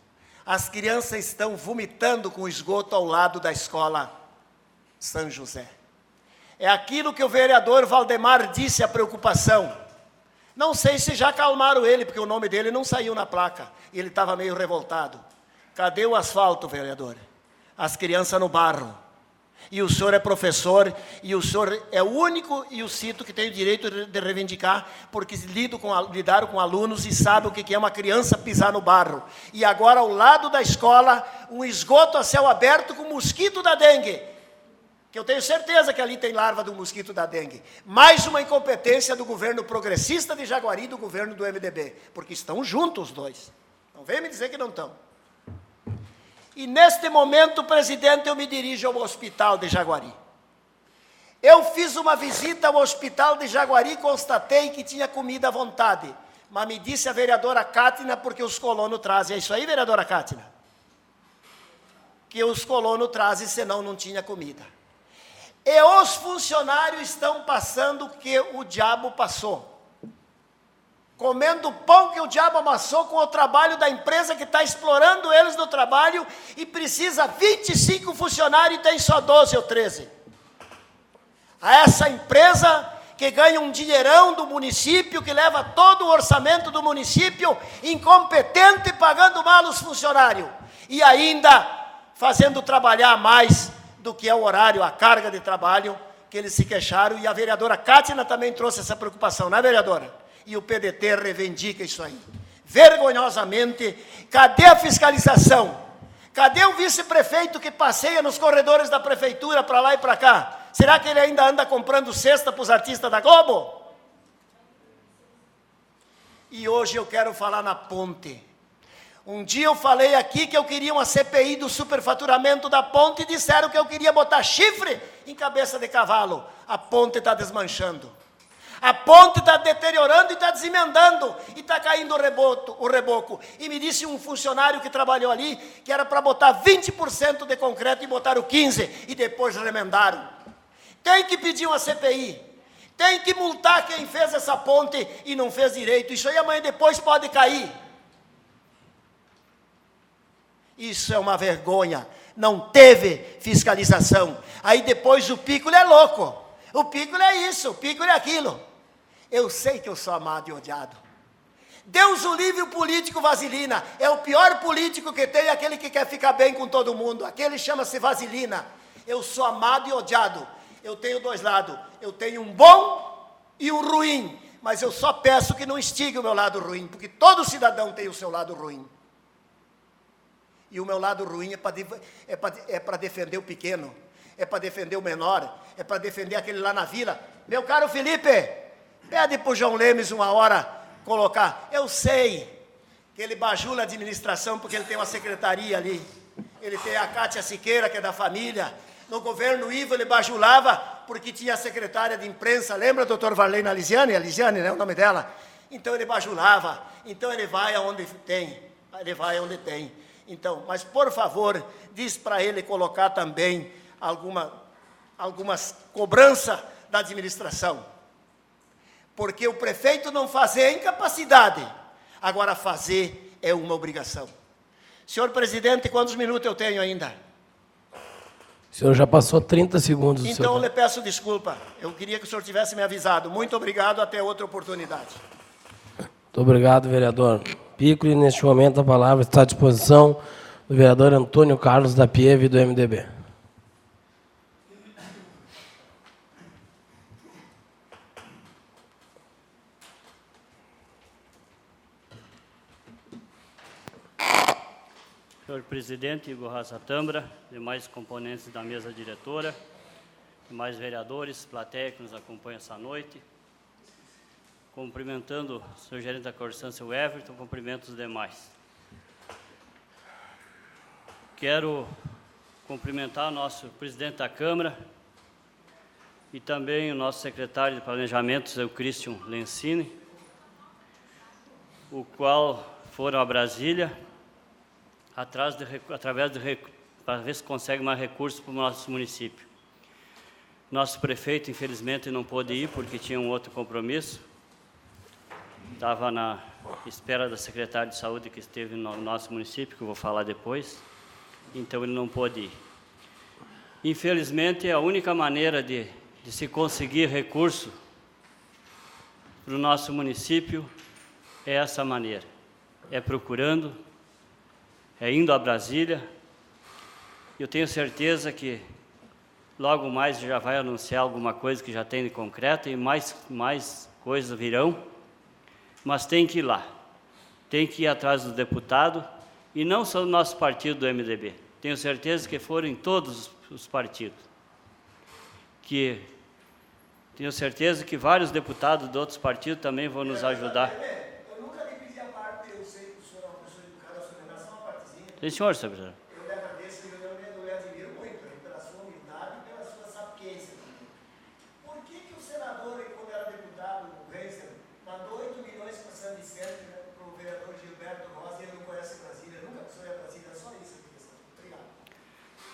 As crianças estão vomitando com o esgoto ao lado da escola São José. É aquilo que o vereador Valdemar disse, a preocupação. Não sei se já acalmaram ele, porque o nome dele não saiu na placa. E ele estava meio revoltado. Cadê o asfalto, vereador? As crianças no barro. E o senhor é professor, e o senhor é o único, e o Cito, que tem o direito de reivindicar, porque lidaram com alunos e sabem o que é uma criança pisar no barro. E agora, ao lado da escola, um esgoto a céu aberto com mosquito da dengue. Que eu tenho certeza que ali tem larva do mosquito da dengue. Mais uma incompetência do governo progressista de Jaguari e do governo do MDB. Porque estão juntos os dois. Não vem me dizer que não estão. E neste momento, presidente, eu me dirijo ao hospital de Jaguari. Eu fiz uma visita ao hospital de Jaguari e constatei que tinha comida à vontade. Mas me disse a vereadora Cátina, porque os colonos trazem. É isso aí, vereadora Cátina? Que os colonos trazem, senão não tinha comida. E os funcionários estão passando o que o diabo passou. Comendo o pão que o diabo amassou com o trabalho da empresa que está explorando eles no trabalho e precisa 25 funcionários e tem só 12 ou 13. A essa empresa que ganha um dinheirão do município, que leva todo o orçamento do município, incompetente, pagando mal os funcionários. E ainda fazendo trabalhar mais do que é o horário, a carga de trabalho, que eles se queixaram. E a vereadora Cátina também trouxe essa preocupação, não é, vereadora? E o PDT reivindica isso aí. Vergonhosamente, cadê a fiscalização? Cadê o vice-prefeito que passeia nos corredores da prefeitura para lá e para cá? Será que ele ainda anda comprando cesta para os artistas da Globo? E hoje eu quero falar na ponte. Um dia eu falei aqui que eu queria uma CPI do superfaturamento da ponte e disseram que eu queria botar chifre em cabeça de cavalo. A ponte está desmanchando. A ponte está deteriorando e está desemendando, e está caindo o reboco. E me disse um funcionário que trabalhou ali, que era para botar 20% de concreto e botaram 15%, e depois remendaram. Tem que pedir uma CPI, tem que multar quem fez essa ponte e não fez direito. Isso aí amanhã depois pode cair. Isso é uma vergonha, não teve fiscalização. Aí depois o Piccolo é louco. O Piccolo é isso, o Piccolo é aquilo. Eu sei que eu sou amado e odiado. Deus o livre o político vaselina. É o pior político que tem, aquele que quer ficar bem com todo mundo. Aquele chama-se vaselina. Eu sou amado e odiado. Eu tenho dois lados. Eu tenho um bom e um ruim. Mas eu só peço que não instigue o meu lado ruim, porque todo cidadão tem o seu lado ruim. E o meu lado ruim é para defender o pequeno. É para defender o menor, é para defender aquele lá na vila. Meu caro Felipe, pede para o João Lemes uma hora colocar. Eu sei que ele bajula a administração porque ele tem uma secretaria ali. Ele tem a Cátia Siqueira, que é da família. No governo Ivo ele bajulava porque tinha a secretária de imprensa. Lembra, doutor Varlene Alisiane? Alisiane, né, o nome dela? Então ele bajulava. Então ele vai aonde tem. Ele vai aonde tem. Então, mas por favor, diz para ele colocar também algumas cobranças da administração. Porque o prefeito não fazer é incapacidade, agora fazer é uma obrigação. Senhor presidente, quantos minutos eu tenho ainda? O senhor já passou 30 segundos. Então eu lhe peço desculpa, eu queria que o senhor tivesse me avisado. Muito obrigado, até outra oportunidade. Muito obrigado, vereador Piccolo. E neste momento a palavra está à disposição do vereador Antônio Carlos da Pieve, do MDB. Senhor presidente Igor Rosa Tâmbara, demais componentes da mesa diretora, demais vereadores, plateia que nos acompanha essa noite. Cumprimentando o senhor gerente da Corsan, seu Everton, cumprimento os demais. Quero cumprimentar o nosso presidente da Câmara e também o nosso secretário de Planejamento, seu Christian Lencini, o qual foram a Brasília para ver se consegue mais recursos para o nosso município. Nosso prefeito, infelizmente, não pôde ir porque tinha um outro compromisso. Estava na espera da secretária de saúde que esteve no nosso município, que eu vou falar depois. Então, ele não pôde ir. Infelizmente, a única maneira de se conseguir recurso para o nosso município é essa maneira. É procurando, é indo a Brasília. Eu tenho certeza que logo mais já vai anunciar alguma coisa que já tem de concreto e mais coisas virão, mas tem que ir lá, tem que ir atrás do deputado e não só do nosso partido do MDB. Tenho certeza que foram em todos os partidos. Tenho certeza que vários deputados de outros partidos também vão nos ajudar. Eu nunca lhe pedi a parte, eu sei que o senhor é uma pessoa educada, a sua relação é uma partezinha. Sim, senhor, secretário. Eu lhe agradeço e eu lhe admiro muito pela sua humildade e pela sua sapiência também. Por que o senador, quando era deputado, o Reiser, mandou 8 milhões para São Vicente, né, para o vereador Gilberto Rosa, e ele não conhece Brasília? Nunca pensou em Brasília? É só isso a questão. Obrigado.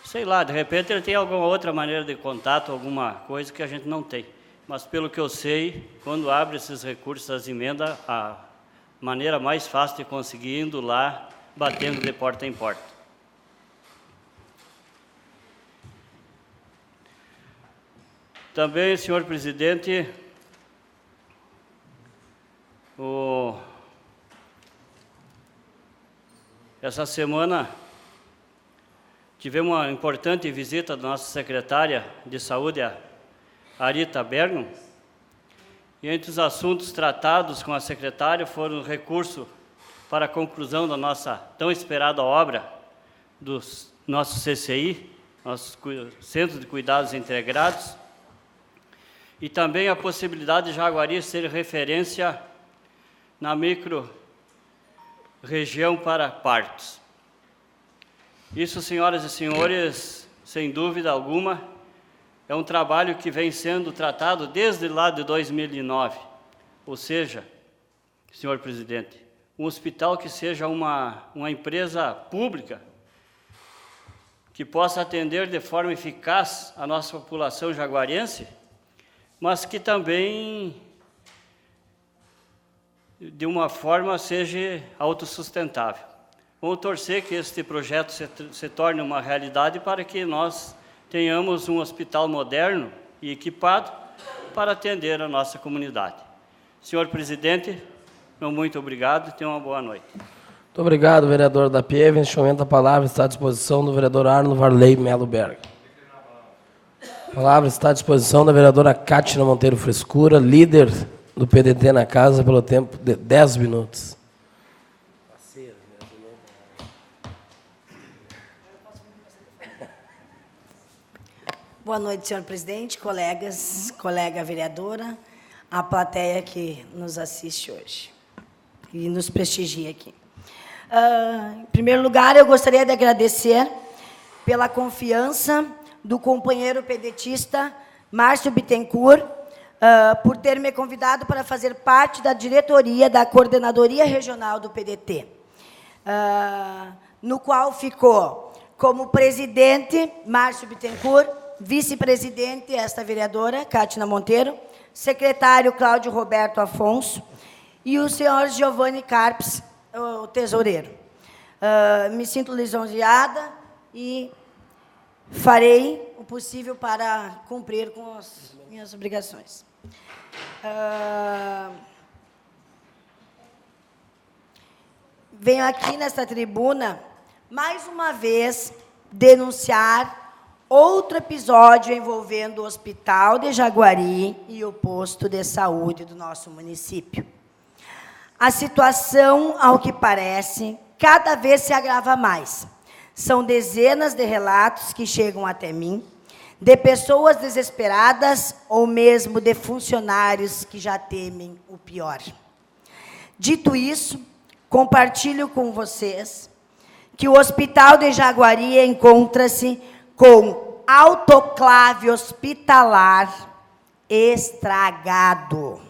Sei lá, de repente ele tem alguma outra maneira de contato, alguma coisa que a gente não tem. Mas, pelo que eu sei, quando abre esses recursos, as emendas, a maneira mais fácil de conseguir indo lá, batendo de porta em porta. Também, senhor presidente, essa semana tivemos uma importante visita da nossa secretária de Saúde, a Arita Bergman, e entre os assuntos tratados com a secretária foram o recurso para a conclusão da nossa tão esperada obra do nosso CCI, nosso Centro de Cuidados Integrados, e também a possibilidade de Jaguari ser referência na micro-região para partos. Isso, senhoras e senhores, sem dúvida alguma, é um trabalho que vem sendo tratado desde lá de 2009. Ou seja, senhor presidente, um hospital que seja uma empresa pública que possa atender de forma eficaz a nossa população jaguariense, mas que também, de uma forma, seja autossustentável. Vamos torcer que este projeto se torne uma realidade para que nós tenhamos um hospital moderno e equipado para atender a nossa comunidade. Senhor presidente, meu muito obrigado e tenha uma boa noite. Muito obrigado, vereador da Pieve. Neste momento, a palavra está à disposição do vereador Arno Varley Melo Berg. A palavra está à disposição da vereadora Cátia Monteiro Frescura, líder do PDT na casa, pelo tempo de 10 minutos. Boa noite, senhor presidente, colegas, colega vereadora, a plateia que nos assiste hoje e nos prestigia aqui. Em primeiro lugar, eu gostaria de agradecer pela confiança do companheiro pedetista Márcio Bittencourt, por ter me convidado para fazer parte da diretoria da Coordenadoria Regional do PDT, no qual ficou como presidente Márcio Bittencourt, vice-presidente, esta vereadora, Cátia Monteiro, secretário Cláudio Roberto Afonso e o senhor Giovanni Carpes, o tesoureiro. Me sinto lisonjeada e farei o possível para cumprir com as minhas obrigações. Venho aqui nesta tribuna, mais uma vez, denunciar outro episódio envolvendo o Hospital de Jaguari e o posto de saúde do nosso município. A situação, ao que parece, cada vez se agrava mais. São dezenas de relatos que chegam até mim, de pessoas desesperadas ou mesmo de funcionários que já temem o pior. Dito isso, compartilho com vocês que o Hospital de Jaguari encontra-se com autoclave hospitalar estragado.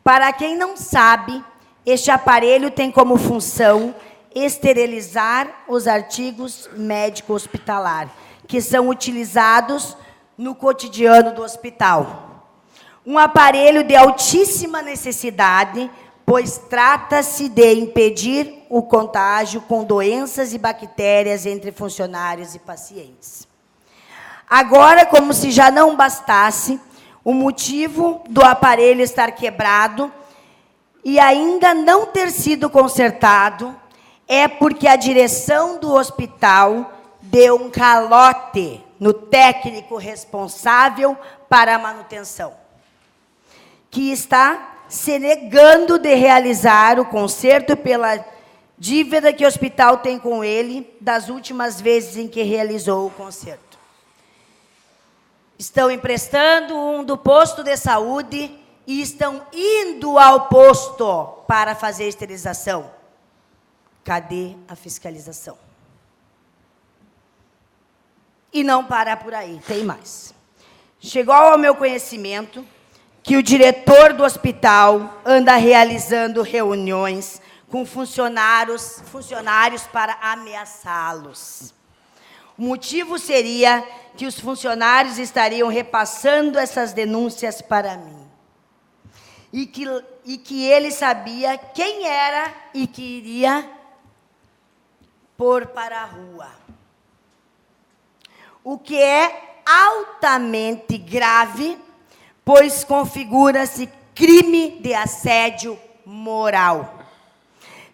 Para quem não sabe, este aparelho tem como função esterilizar os artigos médico-hospitalar, que são utilizados no cotidiano do hospital. Um aparelho de altíssima necessidade, pois trata-se de impedir o contágio com doenças e bactérias entre funcionários e pacientes. Agora, como se já não bastasse, o motivo do aparelho estar quebrado e ainda não ter sido consertado é porque a direção do hospital deu um calote no técnico responsável para a manutenção, que está se negando de realizar o conserto pela dívida que o hospital tem com ele das últimas vezes em que realizou o conserto. Estão emprestando um do posto de saúde e estão indo ao posto para fazer a esterilização. Cadê a fiscalização? E não para por aí, tem mais. Chegou ao meu conhecimento que o diretor do hospital anda realizando reuniões com funcionários para ameaçá-los. O motivo seria que os funcionários estariam repassando essas denúncias para mim. E que ele sabia quem era e que iria pôr para a rua. O que é altamente grave, pois configura-se crime de assédio moral,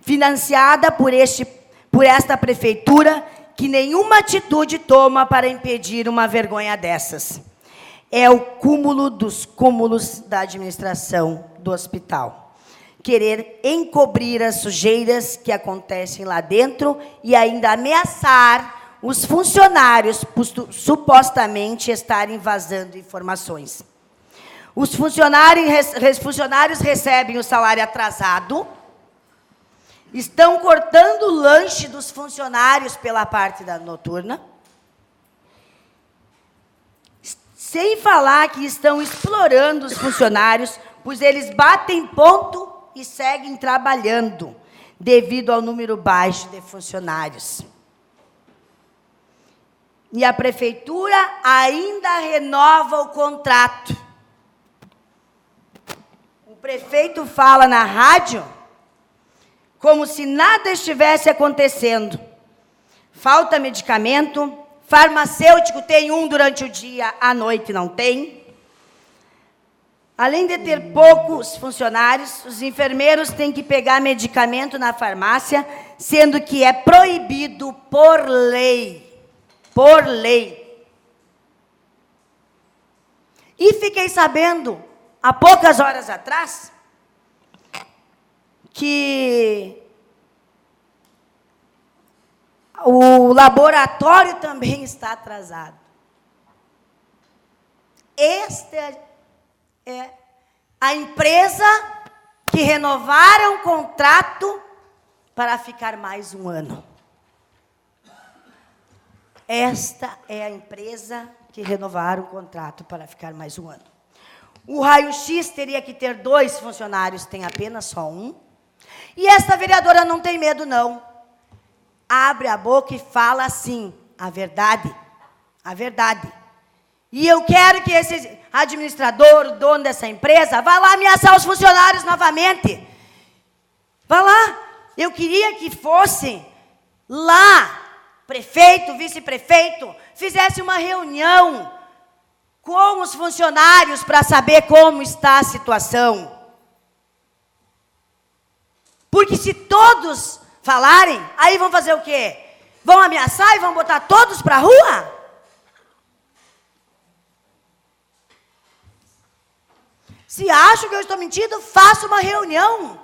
financiada por esta prefeitura, que nenhuma atitude toma para impedir uma vergonha dessas. É o cúmulo dos cúmulos da administração do hospital. Querer encobrir as sujeiras que acontecem lá dentro e ainda ameaçar os funcionários por supostamente estarem vazando informações. Os funcionários recebem o salário atrasado, estão cortando o lanche dos funcionários pela parte da noturna, sem falar que estão explorando os funcionários, pois eles batem ponto e seguem trabalhando, devido ao número baixo de funcionários. E a prefeitura ainda renova o contrato. O prefeito fala na rádio como se nada estivesse acontecendo. Falta medicamento, farmacêutico tem um durante o dia, à noite não tem. Além de ter poucos funcionários, os enfermeiros têm que pegar medicamento na farmácia, sendo que é proibido por lei. Por lei. E fiquei sabendo, há poucas horas atrás, que o laboratório também está atrasado. Esta é a empresa que renovaram o contrato para ficar mais um ano. Esta é a empresa que renovaram o contrato para ficar mais um ano. O raio-x teria que ter 2 funcionários, tem apenas só 1. E esta vereadora não tem medo, não. Abre a boca e fala assim, a verdade. A verdade. E eu quero que esse administrador, o dono dessa empresa, vá lá ameaçar os funcionários novamente. Vá lá. Eu queria que fossem lá, prefeito, vice-prefeito, fizesse uma reunião com os funcionários para saber como está a situação. Porque se todos falarem, aí vão fazer o quê? Vão ameaçar e vão botar todos para a rua? Se acham que eu estou mentindo, faça uma reunião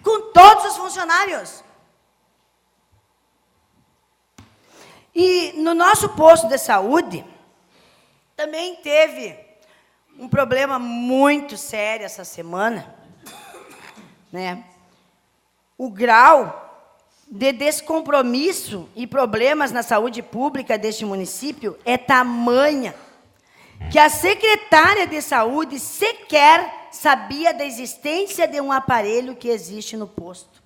com todos os funcionários. E no nosso posto de saúde, também teve um problema muito sério essa semana, né? O grau de descompromisso e problemas na saúde pública deste município é tamanha que a secretária de saúde sequer sabia da existência de um aparelho que existe no posto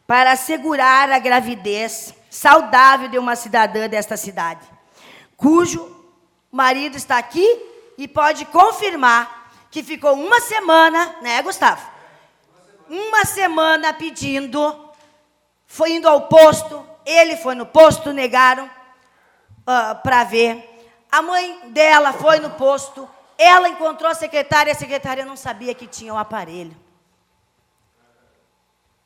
para assegurar a gravidez saudável de uma cidadã desta cidade, cujo marido está aqui e pode confirmar que ficou uma semana, né, Gustavo? Uma semana pedindo, foi indo ao posto, ele foi no posto, negaram para ver. A mãe dela foi no posto, ela encontrou a secretária não sabia que tinha o aparelho.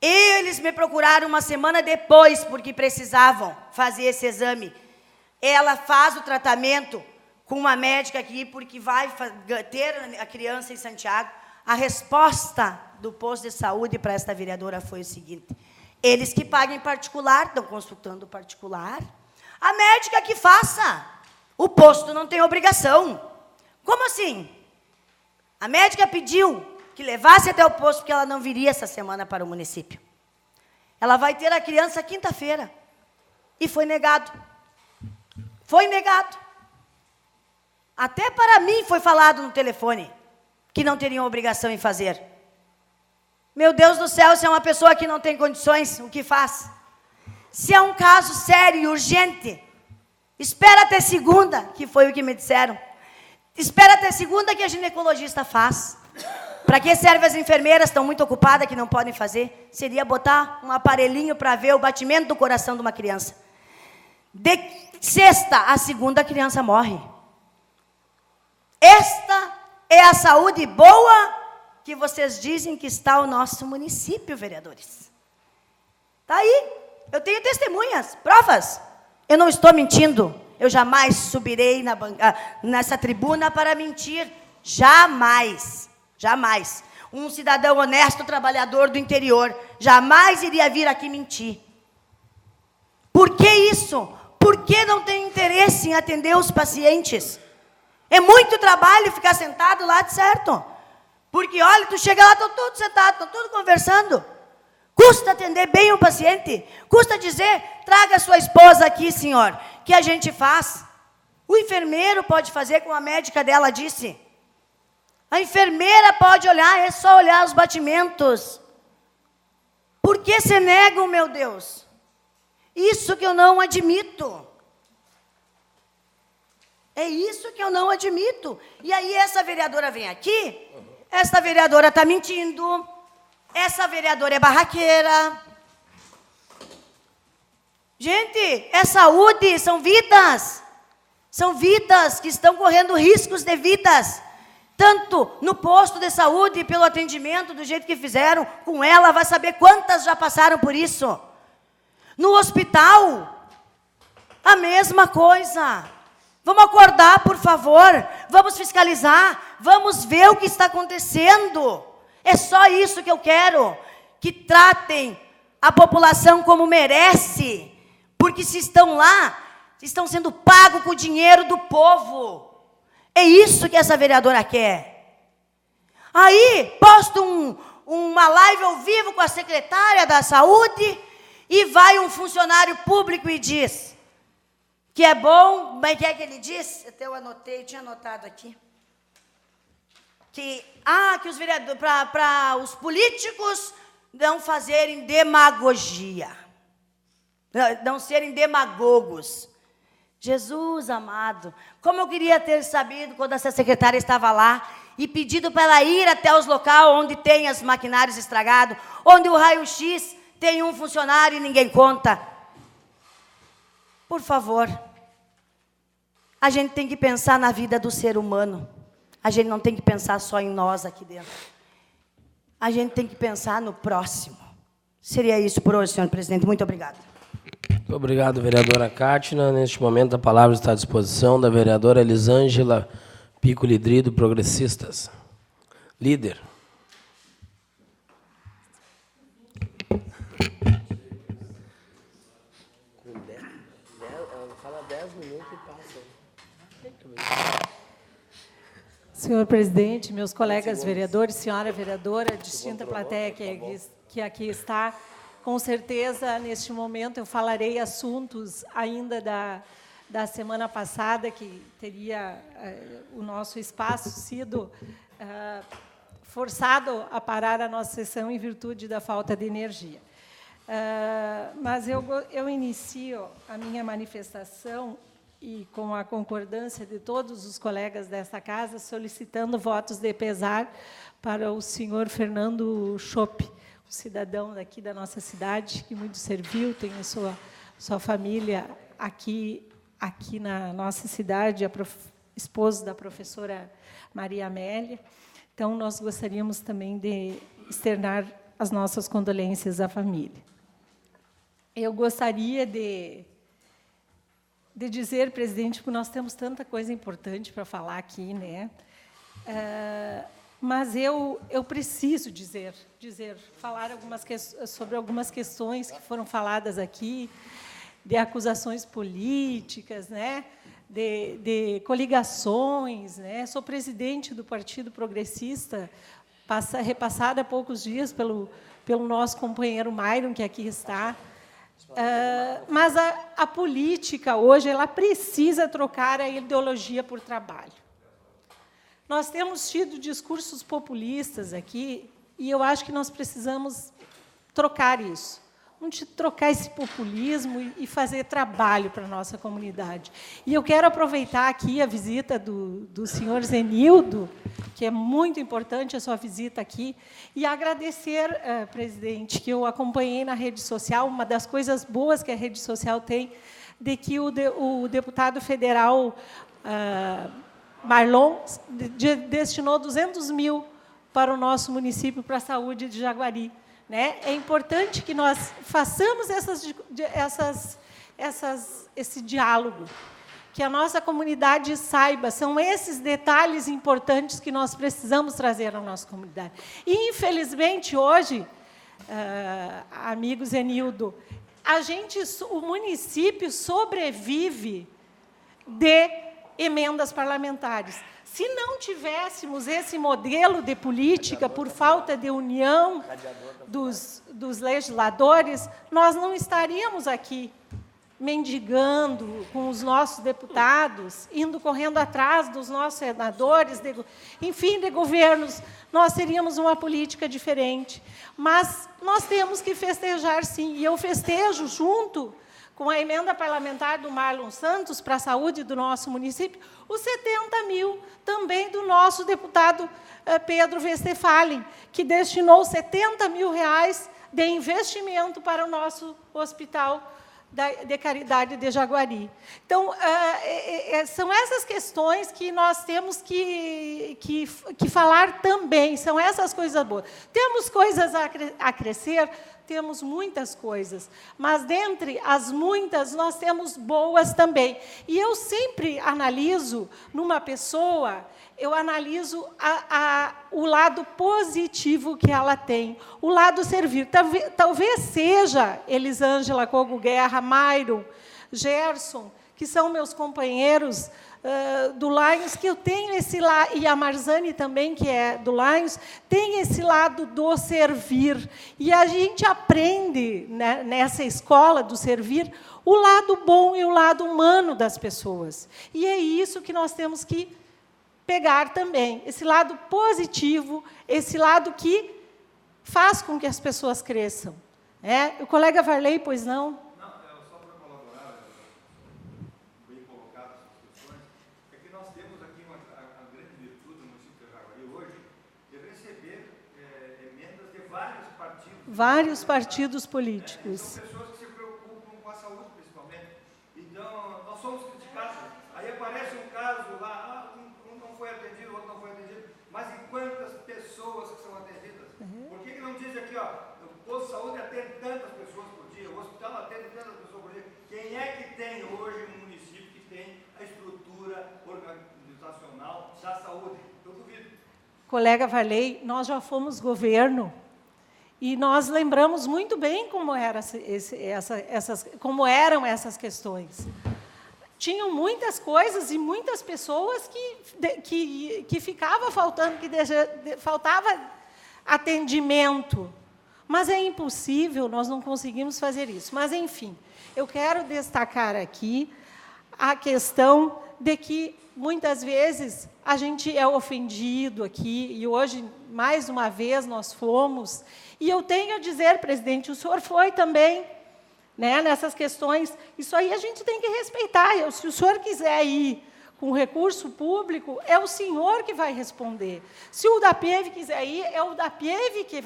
Eles me procuraram uma semana depois, porque precisavam fazer esse exame. Ela faz o tratamento com uma médica aqui, porque vai ter a criança em Santiago. A resposta do posto de saúde para esta vereadora foi o seguinte: eles que pagam em particular, estão consultando particular. A médica que faça. O posto não tem obrigação. Como assim? A médica pediu que levasse até o posto, porque ela não viria essa semana para o município. Ela vai ter a criança quinta-feira. E foi negado. Foi negado. Até para mim foi falado no telefone que não teriam obrigação em fazer. Meu Deus do céu, se é uma pessoa que não tem condições, o que faz? Se é um caso sério e urgente, espera até segunda, que foi o que me disseram. Espera até segunda que a ginecologista faz. Para que serve as enfermeiras? Estão muito ocupadas, que não podem fazer. Seria botar um aparelhinho para ver o batimento do coração de uma criança. De sexta a segunda, a criança morre. Esta é a saúde boa que vocês dizem que está o nosso município, vereadores. Está aí. Eu tenho testemunhas, provas. Eu não estou mentindo. Eu jamais subirei nessa tribuna para mentir. Jamais. Jamais. Um cidadão honesto, trabalhador do interior, jamais iria vir aqui mentir. Por que isso? Por que não tem interesse em atender os pacientes? É muito trabalho ficar sentado lá, de certo? Porque, olha, tu chega lá, estão todos sentados, estão todos conversando. Custa atender bem o paciente? Custa dizer, traga sua esposa aqui, senhor, que a gente faz. O enfermeiro pode fazer como a médica dela disse. A enfermeira pode olhar, é só olhar os batimentos. Por que se negam, meu Deus? Isso que eu não admito. É isso que eu não admito. E aí essa vereadora vem aqui, essa vereadora está mentindo, essa vereadora é barraqueira. Gente, é saúde, são vidas. São vidas que estão correndo riscos de vidas. Tanto no posto de saúde, pelo atendimento, do jeito que fizeram com ela, vai saber quantas já passaram por isso. No hospital, a mesma coisa. Vamos acordar, por favor. Vamos fiscalizar. Vamos ver o que está acontecendo. É só isso que eu quero. Que tratem a população como merece. Porque se estão lá, estão sendo pagos com o dinheiro do povo. É isso que essa vereadora quer. Aí, posto uma live ao vivo com a secretária da saúde e vai um funcionário público e diz que é bom, mas que é que ele diz? Até eu anotei, tinha anotado aqui. Que os vereadores, para os políticos não fazerem demagogia. Não serem demagogos. Jesus amado, como eu queria ter sabido quando essa secretária estava lá e pedido para ela ir até os locais onde tem os maquinários estragados, onde o raio-x tem um funcionário e ninguém conta. Por favor, a gente tem que pensar na vida do ser humano. A gente não tem que pensar só em nós aqui dentro. A gente tem que pensar no próximo. Seria isso por hoje, senhor presidente. Muito obrigada. Muito obrigado, vereadora Cátina. Neste momento, a palavra está à disposição da vereadora Elisângela Pico Lidri, do Progressistas. Líder. Senhor presidente, meus colegas vereadores, senhora vereadora, distinta plateia que aqui está, com certeza, neste momento, eu falarei assuntos ainda da semana passada, que teria o nosso espaço sido forçado a parar a nossa sessão em virtude da falta de energia. Mas eu inicio a minha manifestação e com a concordância de todos os colegas desta casa, solicitando votos de pesar para o senhor Fernando Chopp, um cidadão daqui da nossa cidade, que muito serviu, tem a sua família aqui na nossa cidade, esposo da professora Maria Amélia. Então, nós gostaríamos também de externar as nossas condolências à família. Eu gostaria de dizer, presidente, porque nós temos tanta coisa importante para falar aqui, né? Mas eu preciso falar sobre algumas questões que foram faladas aqui, de acusações políticas, né? De coligações, né? Sou presidente do Partido Progressista, repassada há poucos dias pelo nosso companheiro Myron, que aqui está. Mas a política, hoje, ela precisa trocar a ideologia por trabalho. Nós temos tido discursos populistas aqui, e eu acho que nós precisamos trocar isso. Vamos trocar esse populismo e fazer trabalho para a nossa comunidade. E eu quero aproveitar aqui a visita do senhor Zenildo, que é muito importante a sua visita aqui, e agradecer, presidente, que eu acompanhei na rede social, uma das coisas boas que a rede social tem, de que o deputado federal Marlon destinou 200 mil para o nosso município, para a saúde de Jaguari. Né? É importante que nós façamos esse diálogo, que a nossa comunidade saiba, são esses detalhes importantes que nós precisamos trazer à nossa comunidade. E, infelizmente, hoje, amigo Zenildo, o município sobrevive de emendas parlamentares. Se não tivéssemos esse modelo de política, por falta de união dos legisladores, nós não estaríamos aqui mendigando com os nossos deputados, indo correndo atrás dos nossos senadores, enfim, de governos. Nós teríamos uma política diferente. Mas nós temos que festejar, sim. E eu festejo junto com a emenda parlamentar do Marlon Santos para a saúde do nosso município, os 70 mil também do nosso deputado Pedro Westphalen, que destinou 70 mil reais de investimento para o nosso hospital de caridade de Jaguari. Então, são essas questões que nós temos que falar também, são essas coisas boas. Temos coisas a crescer, temos muitas coisas, mas, dentre as muitas, nós temos boas também. E eu sempre analiso, numa pessoa, eu analiso o lado positivo que ela tem, o lado servir. Talvez seja Elisângela Cogo Guerra, Myron, Gerson, que são meus companheiros do Lions, que eu tenho esse lado, e a Marzani também, que é do Lions, tem esse lado do servir. E a gente aprende, né, nessa escola do servir, o lado bom e o lado humano das pessoas. E é isso que nós temos que pegar também, esse lado positivo, esse lado que faz com que as pessoas cresçam. O colega Varley, pois não? Vários partidos políticos. São pessoas que se preocupam com a saúde, principalmente. Então, nós somos criticados. Aí aparece um caso lá, um não foi atendido, o outro não foi atendido. Mas e quantas pessoas que são atendidas? Por que não diz aqui, o posto de saúde atende tantas pessoas por dia, o hospital atende tantas pessoas por dia? Quem é que tem hoje um município que tem a estrutura organizacional da saúde? Eu duvido. Colega Varley, nós já fomos governo. E nós lembramos muito bem como eram essas questões. tinham muitas coisas e muitas pessoas que ficava faltando, faltava atendimento. Mas é impossível, nós não conseguimos fazer isso. Mas, enfim, eu quero destacar aqui a questão de que, muitas vezes, a gente é ofendido aqui, e hoje, mais uma vez, nós fomos. E eu tenho a dizer, presidente, o senhor foi também, né, nessas questões. Isso aí a gente tem que respeitar. Se o senhor quiser ir com recurso público, é o senhor que vai responder. Se o DAPIEV quiser ir, é o DAPIEV que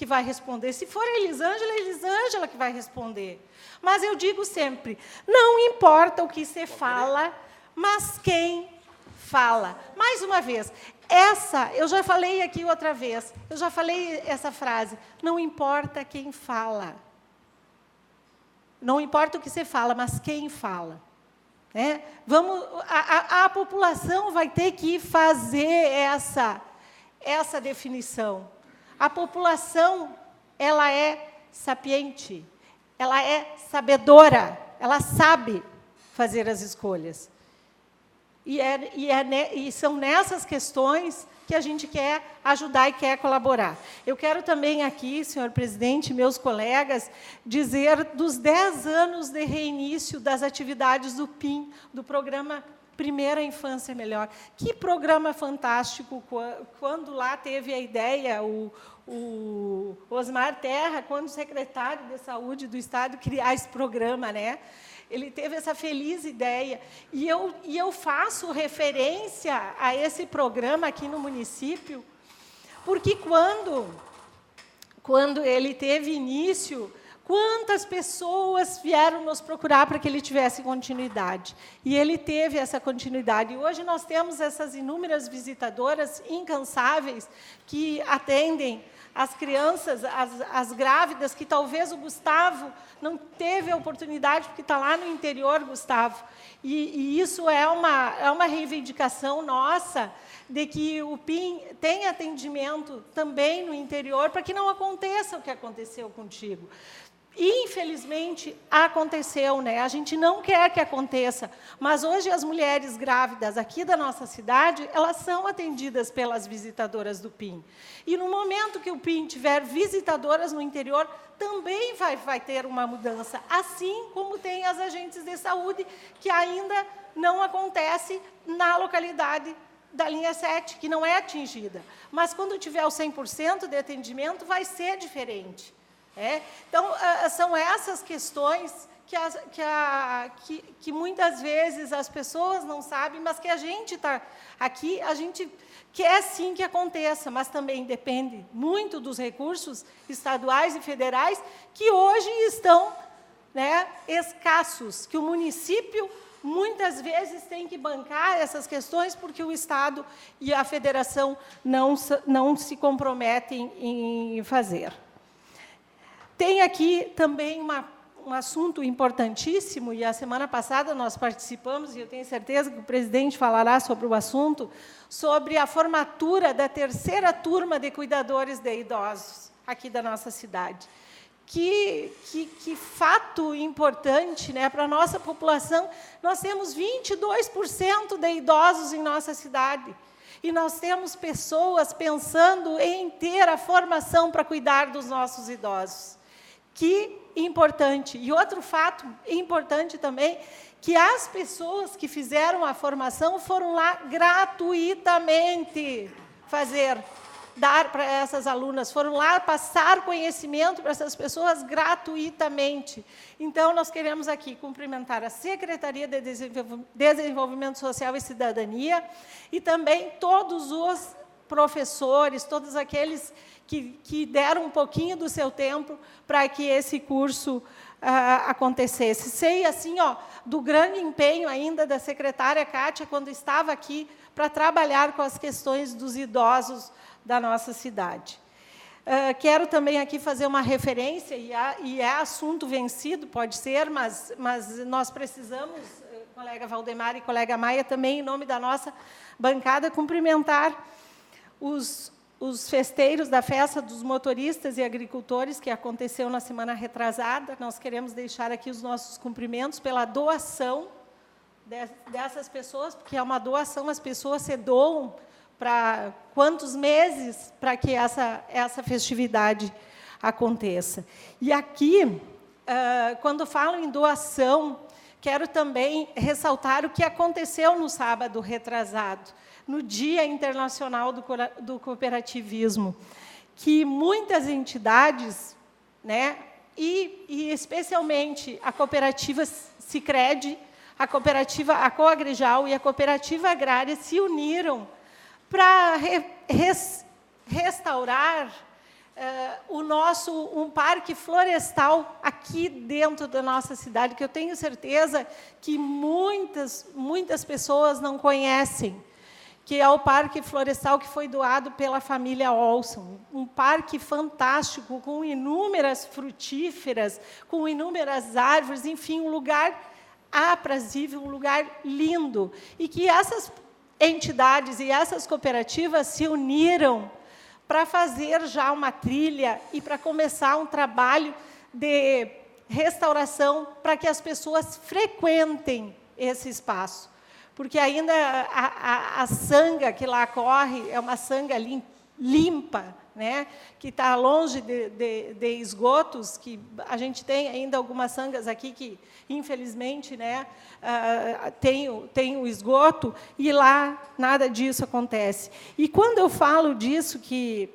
vai responder. Se for a Elisângela, é a Elisângela que vai responder. Mas eu digo sempre, não importa o que se fala, mas quem fala. Mais uma vez, eu já falei aqui outra vez, eu já falei essa frase, não importa quem fala. Não importa o que se fala, mas quem fala. A população vai ter que fazer essa definição. A população, ela é sapiente, ela é sabedora, ela sabe fazer as escolhas. E são nessas questões que a gente quer ajudar e quer colaborar. Eu quero também aqui, senhor presidente, meus colegas, dizer dos 10 anos de reinício das atividades do PIM, do programa Primeira Infância Melhor. Que programa fantástico, quando lá teve a ideia, o Osmar Terra, quando secretário de Saúde do Estado, criar esse programa, né? Ele teve essa feliz ideia. E eu faço referência a esse programa aqui no município, porque quando ele teve início, quantas pessoas vieram nos procurar para que ele tivesse continuidade. E ele teve essa continuidade. E hoje nós temos essas inúmeras visitadoras incansáveis que atendem as crianças, as grávidas, que talvez o Gustavo não teve a oportunidade, porque está lá no interior, Gustavo. E isso é uma reivindicação nossa, de que o PIM tem atendimento também no interior, para que não aconteça o que aconteceu contigo. Infelizmente, aconteceu, né? A gente não quer que aconteça, mas hoje as mulheres grávidas aqui da nossa cidade, elas são atendidas pelas visitadoras do PIM. E no momento que o PIM tiver visitadoras no interior, também vai ter uma mudança, assim como tem as agentes de saúde, que ainda não acontece na localidade da linha 7, que não é atingida. Mas quando tiver o 100% de atendimento, vai ser diferente. Então, são essas questões que muitas vezes as pessoas não sabem, mas que a gente está aqui, a gente quer sim que aconteça, mas também depende muito dos recursos estaduais e federais, que hoje estão, né, escassos, que o município muitas vezes tem que bancar essas questões, porque o Estado e a federação não se comprometem em fazer. Tem aqui também um assunto importantíssimo, e a semana passada nós participamos, e eu tenho certeza que o presidente falará sobre o assunto, sobre a formatura da 3ª turma de cuidadores de idosos aqui da nossa cidade. Que fato importante, né, para a nossa população. Nós temos 22% de idosos em nossa cidade. E nós temos pessoas pensando em ter a formação para cuidar dos nossos idosos. Que importante. E outro fato importante também, que as pessoas que fizeram a formação foram lá gratuitamente dar para essas alunas, foram lá passar conhecimento para essas pessoas gratuitamente. Então, nós queremos aqui cumprimentar a Secretaria de Desenvolvimento Social e Cidadania e também todos os professores, todos aqueles que deram um pouquinho do seu tempo para que esse curso acontecesse. Sei, assim, do grande empenho ainda da secretária Kátia, quando estava aqui para trabalhar com as questões dos idosos da nossa cidade. Quero também aqui fazer uma referência, e é assunto vencido, pode ser, mas nós precisamos, colega Valdemar e colega Maia, também, em nome da nossa bancada, cumprimentar os festeiros da Festa dos Motoristas e Agricultores, que aconteceu na semana retrasada. Nós queremos deixar aqui os nossos cumprimentos pela doação dessas pessoas, porque é uma doação, as pessoas se doam para quantos meses para que essa festividade aconteça. E aqui, quando falo em doação, quero também ressaltar o que aconteceu no sábado retrasado, no Dia Internacional do Cooperativismo, que muitas entidades, né, e especialmente a cooperativa Sicredi, a cooperativa Coagrijal e a cooperativa agrária se uniram para restaurar um parque florestal aqui dentro da nossa cidade, que eu tenho certeza que muitas pessoas não conhecem, que é o Parque Florestal que foi doado pela família Olson. Um parque fantástico, com inúmeras frutíferas, com inúmeras árvores, enfim, um lugar aprazível, um lugar lindo. E que essas entidades e essas cooperativas se uniram para fazer já uma trilha e para começar um trabalho de restauração para que as pessoas frequentem esse espaço. Porque ainda a sanga que lá corre é uma sanga limpa, né? Que está longe de esgotos, que a gente tem ainda algumas sangas aqui que, infelizmente, né, tem o esgoto, e lá nada disso acontece. E quando eu falo disso, que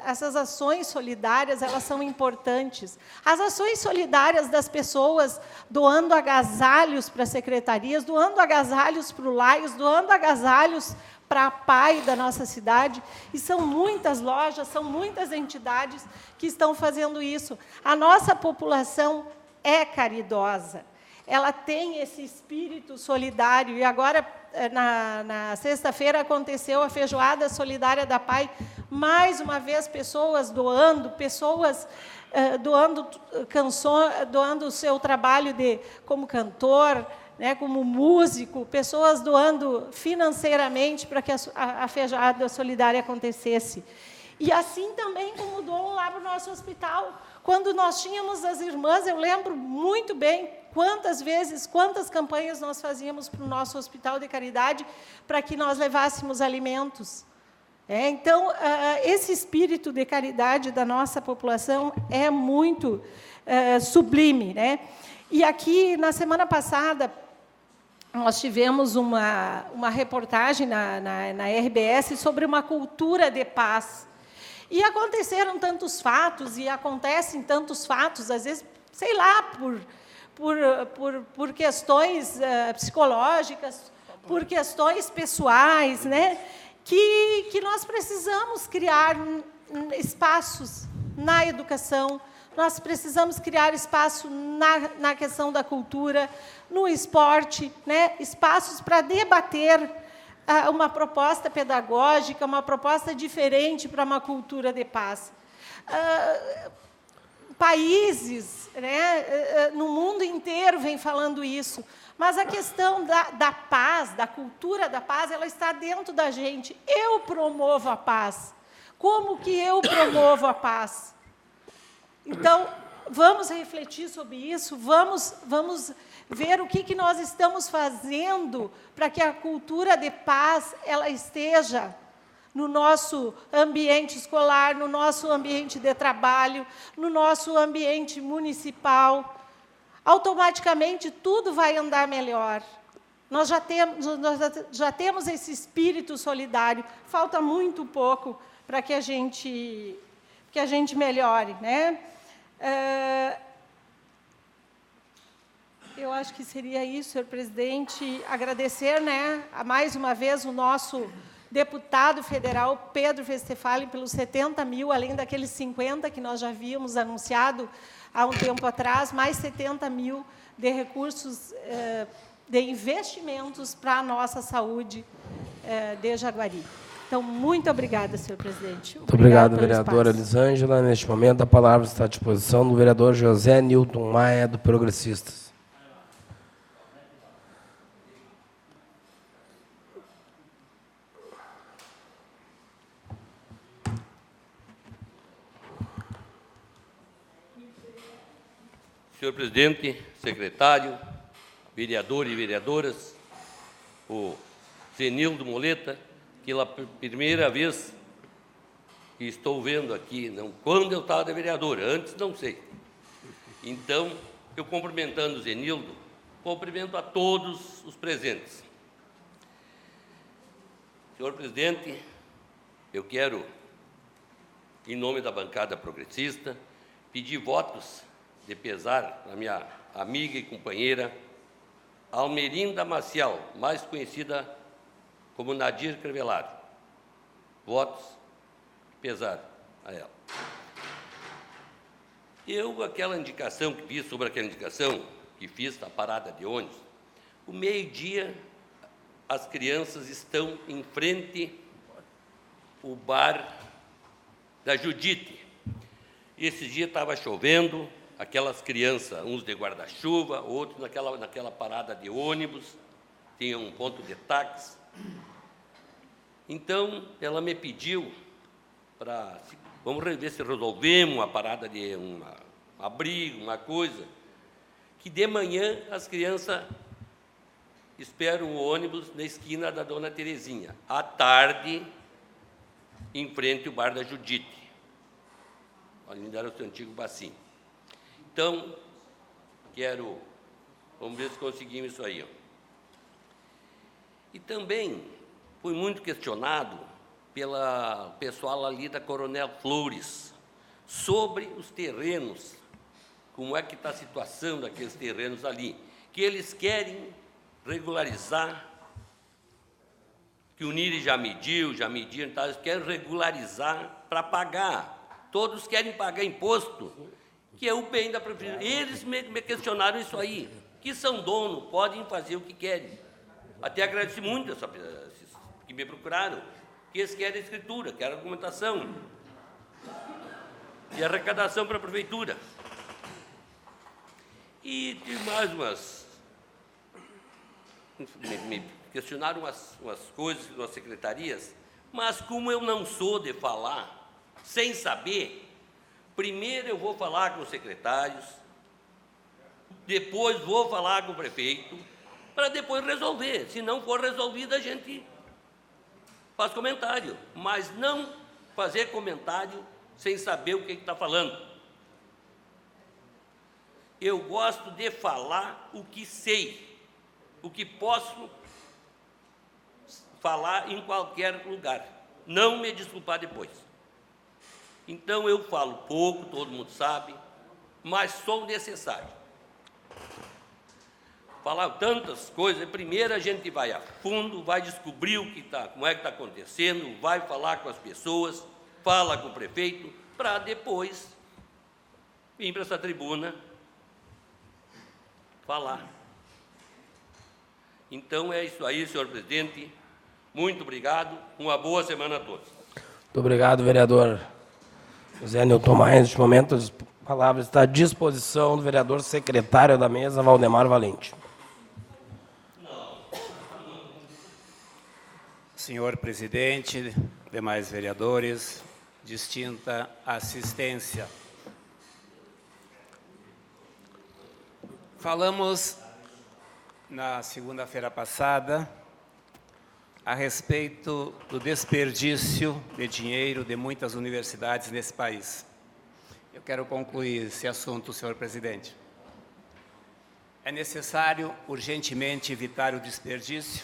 essas ações solidárias, elas são importantes. As ações solidárias das pessoas doando agasalhos para secretarias, doando agasalhos para o Laios, doando agasalhos para a PAI da nossa cidade, e são muitas lojas, são muitas entidades que estão fazendo isso. A nossa população é caridosa, ela tem esse espírito solidário, e agora, na sexta-feira, aconteceu a feijoada solidária da PAI, mais uma vez, pessoas doando canções, doando o seu trabalho como cantor, né, como músico, pessoas doando financeiramente para que a feijoada solidária acontecesse. E assim também como doam lá para o nosso hospital. Quando nós tínhamos as irmãs, eu lembro muito bem quantas campanhas nós fazíamos para o nosso hospital de caridade para que nós levássemos alimentos. Então, esse espírito de caridade da nossa população é muito sublime, né? E aqui, na semana passada, nós tivemos uma reportagem na RBS sobre uma cultura de paz. E aconteceram tantos fatos, e acontecem tantos fatos, às vezes, sei lá, por questões psicológicas, por questões pessoais, né? Que nós precisamos criar espaços na educação, nós precisamos criar espaço na questão da cultura, no esporte, né? Espaços para debater uma proposta pedagógica, uma proposta diferente para uma cultura de paz. Países, né, no mundo inteiro vem falando isso, mas a questão da paz, da cultura da paz, ela está dentro da gente. Eu promovo a paz. Como que eu promovo a paz? Então, vamos refletir sobre isso, vamos ver o que nós estamos fazendo para que a cultura de paz ela esteja no nosso ambiente escolar, no nosso ambiente de trabalho, no nosso ambiente municipal. Automaticamente, tudo vai andar melhor. Nós já temos esse espírito solidário, falta muito pouco para que a gente melhore, né? Eu acho que seria isso, senhor presidente. Agradecer, né, mais uma vez, o nosso deputado federal, Pedro Westphalen, pelos 70 mil, além daqueles 50 que nós já havíamos anunciado há um tempo atrás, mais 70 mil de recursos de investimentos para a nossa saúde de Jaguari. Então, muito obrigada, senhor presidente. Muito obrigado, vereadora Elisângela. Neste momento, a palavra está à disposição do vereador José Nilton Maia, do Progressistas. Senhor presidente, secretário, vereadores e vereadoras, o Zenildo Moleta, que pela primeira vez que estou vendo aqui, não, quando eu estava de vereador, antes não sei. Então, eu cumprimentando o Zenildo, cumprimento a todos os presentes. Senhor presidente, eu quero, em nome da bancada progressista, pedir votos de pesar à minha amiga e companheira Almerinda Maciel, mais conhecida como Nadir Crevellaro. Votos de pesar a ela. Aquela indicação que fiz, sobre aquela indicação que fiz da parada de ônibus, o meio-dia as crianças estão em frente ao bar da Judite. E esse dia estava chovendo, aquelas crianças, uns de guarda-chuva, outros naquela parada de ônibus, tinha um ponto de táxi. Então, ela me pediu para, vamos ver se resolvemos uma parada de um abrigo, uma coisa, que de manhã as crianças esperam o ônibus na esquina da Dona Terezinha, à tarde, em frente ao bar da Judite, onde era o seu antigo bacinho. Então, vamos ver se conseguimos isso aí. Ó. E também fui muito questionado pelo pessoal ali da Coronel Flores sobre os terrenos, como é que está a situação daqueles terrenos ali, que eles querem regularizar, que o NIRI já mediu, então eles querem regularizar para pagar. Todos querem pagar imposto, que é o bem da prefeitura. Eles me questionaram isso aí, que são donos, podem fazer o que querem. Até agradeci muito esses que me procuraram, que eles querem escritura, querem argumentação e arrecadação para a prefeitura. E tem mais umas... Me questionaram umas coisas nas secretarias, mas como eu não sou de falar sem saber, primeiro eu vou falar com os secretários, depois vou falar com o prefeito, para depois resolver. Se não for resolvido, a gente faz comentário, mas não fazer comentário sem saber o que está falando. Eu gosto de falar o que sei, o que posso falar em qualquer lugar, não me desculpar depois. Então, eu falo pouco, todo mundo sabe, mas sou necessário. Falar tantas coisas, primeiro a gente vai a fundo, vai descobrir como é que está acontecendo, vai falar com as pessoas, fala com o prefeito, para depois vir para essa tribuna falar. Então, é isso aí, senhor presidente. Muito obrigado. Uma boa semana a todos. Muito obrigado, vereador José Nilton Maia. Neste momento, a palavra está à disposição do vereador secretário da mesa, Valdemar Valente. Senhor presidente, demais vereadores, distinta assistência. Falamos na segunda-feira passada a respeito do desperdício de dinheiro de muitas universidades nesse país. Eu quero concluir esse assunto, senhor presidente. É necessário urgentemente evitar o desperdício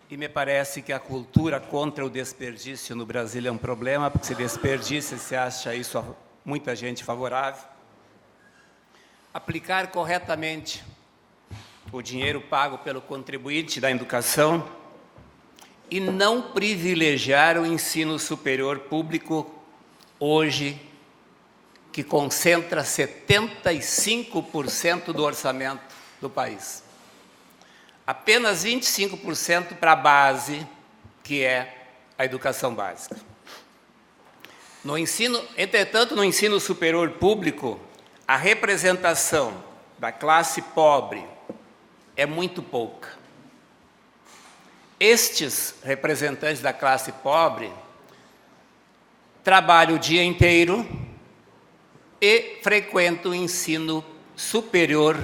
e me parece que a cultura contra o desperdício no Brasil é um problema, porque se desperdiça, se acha isso a muita gente favorável. Aplicar corretamente o dinheiro pago pelo contribuinte da educação e não privilegiar o ensino superior público hoje, que concentra 75% do orçamento do país. Apenas 25% para a base, que é a educação básica. Entretanto, no ensino superior público, a representação da classe pobre é muito pouca. Estes representantes da classe pobre trabalham o dia inteiro e frequentam o ensino superior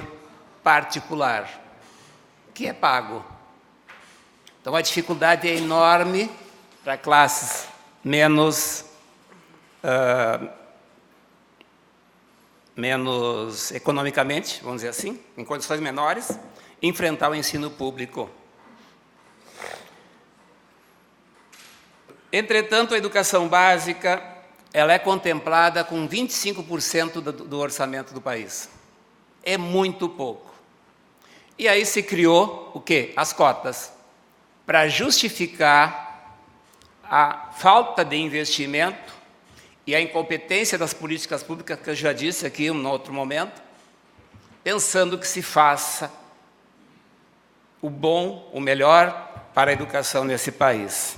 particular, que é pago. Então, a dificuldade é enorme para classes menos economicamente, vamos dizer assim, em condições menores, enfrentar o ensino público. Entretanto, a educação básica ela é contemplada com 25% do orçamento do país. É muito pouco. E aí se criou o quê? As cotas, para justificar a falta de investimento e a incompetência das políticas públicas, que eu já disse aqui em um outro momento, pensando que se faça o bom, o melhor para a educação nesse país.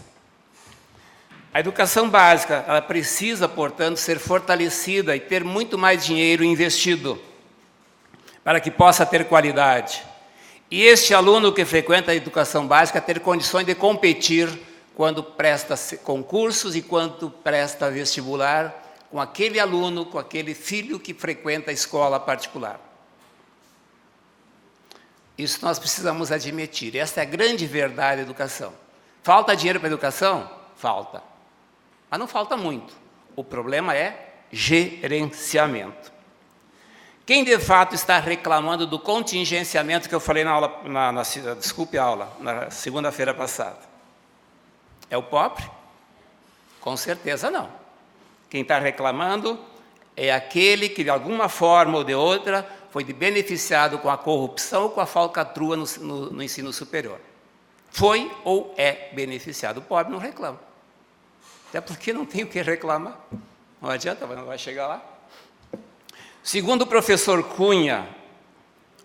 A educação básica, ela precisa, portanto, ser fortalecida e ter muito mais dinheiro investido para que possa ter qualidade. E este aluno que frequenta a educação básica ter condições de competir quando presta concursos e quando presta vestibular com aquele aluno, com aquele filho que frequenta a escola particular. Isso nós precisamos admitir. Essa é a grande verdade da educação. Falta dinheiro para a educação? Falta. Mas não falta muito. O problema é gerenciamento. Quem de fato está reclamando do contingenciamento que eu falei na aula, na segunda-feira passada? É o pobre? Com certeza não. Quem está reclamando é aquele que, de alguma forma ou de outra, foi beneficiado com a corrupção ou com a falcatrua no ensino superior. Foi ou é beneficiado. O pobre não reclama. Até porque não tem o que reclamar. Não adianta, não vai chegar lá. Segundo o professor Cunha,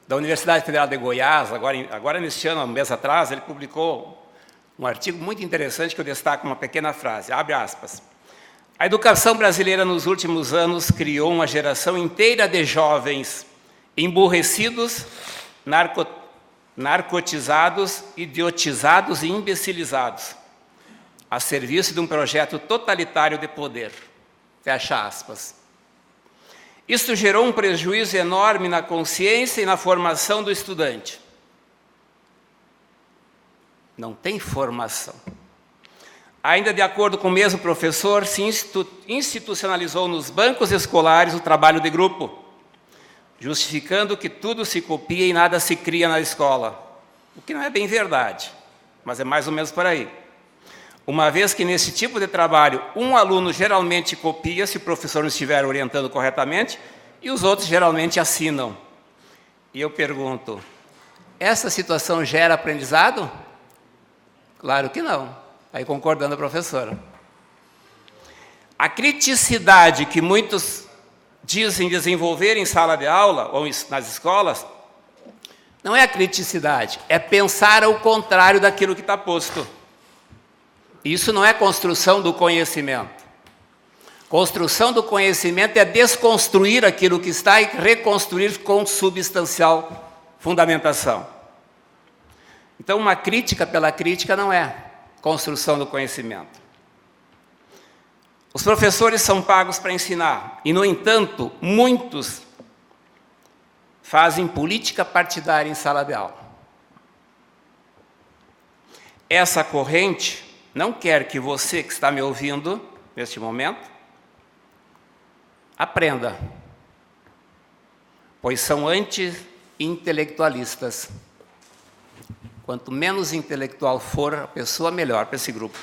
da Universidade Federal de Goiás, agora neste ano, um mês atrás, ele publicou um artigo muito interessante que eu destaco uma pequena frase, abre aspas. A educação brasileira nos últimos anos criou uma geração inteira de jovens emburrecidos, narcotizados, idiotizados e imbecilizados, a serviço de um projeto totalitário de poder. Fecha aspas. Isso gerou um prejuízo enorme na consciência e na formação do estudante. Não tem formação. Ainda de acordo com o mesmo professor, se institucionalizou nos bancos escolares o trabalho de grupo, justificando que tudo se copia e nada se cria na escola. O que não é bem verdade, mas é mais ou menos por aí. Uma vez que nesse tipo de trabalho, um aluno geralmente copia, se o professor não estiver orientando corretamente, e os outros geralmente assinam. E eu pergunto, essa situação gera aprendizado? Claro que não. Aí concordando a professora. A criticidade que muitos dizem desenvolver em sala de aula ou nas escolas, não é a criticidade, é pensar ao contrário daquilo que está posto. Isso não é construção do conhecimento. Construção do conhecimento é desconstruir aquilo que está e reconstruir com substancial fundamentação. Então, uma crítica pela crítica não é construção do conhecimento. Os professores são pagos para ensinar, e, no entanto, muitos fazem política partidária em sala de aula. Essa corrente não quer que você que está me ouvindo neste momento aprenda, pois são anti-intelectualistas. Quanto menos intelectual for a pessoa, melhor para esse grupo.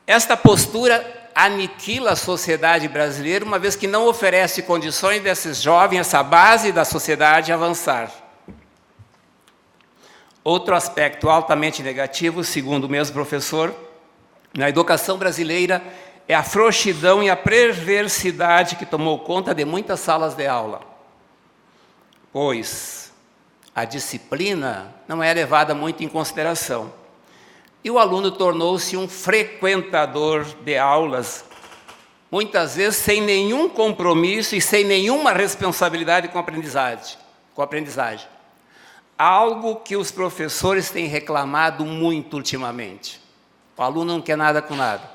Esta postura aniquila a sociedade brasileira, uma vez que não oferece condições desses jovens, essa base da sociedade, avançar. Outro aspecto altamente negativo, segundo o mesmo professor, na educação brasileira, é a frouxidão e a perversidade que tomou conta de muitas salas de aula. Pois a disciplina não é levada muito em consideração. E o aluno tornou-se um frequentador de aulas, muitas vezes sem nenhum compromisso e sem nenhuma responsabilidade com a aprendizagem. Algo que os professores têm reclamado muito ultimamente. O aluno não quer nada com nada.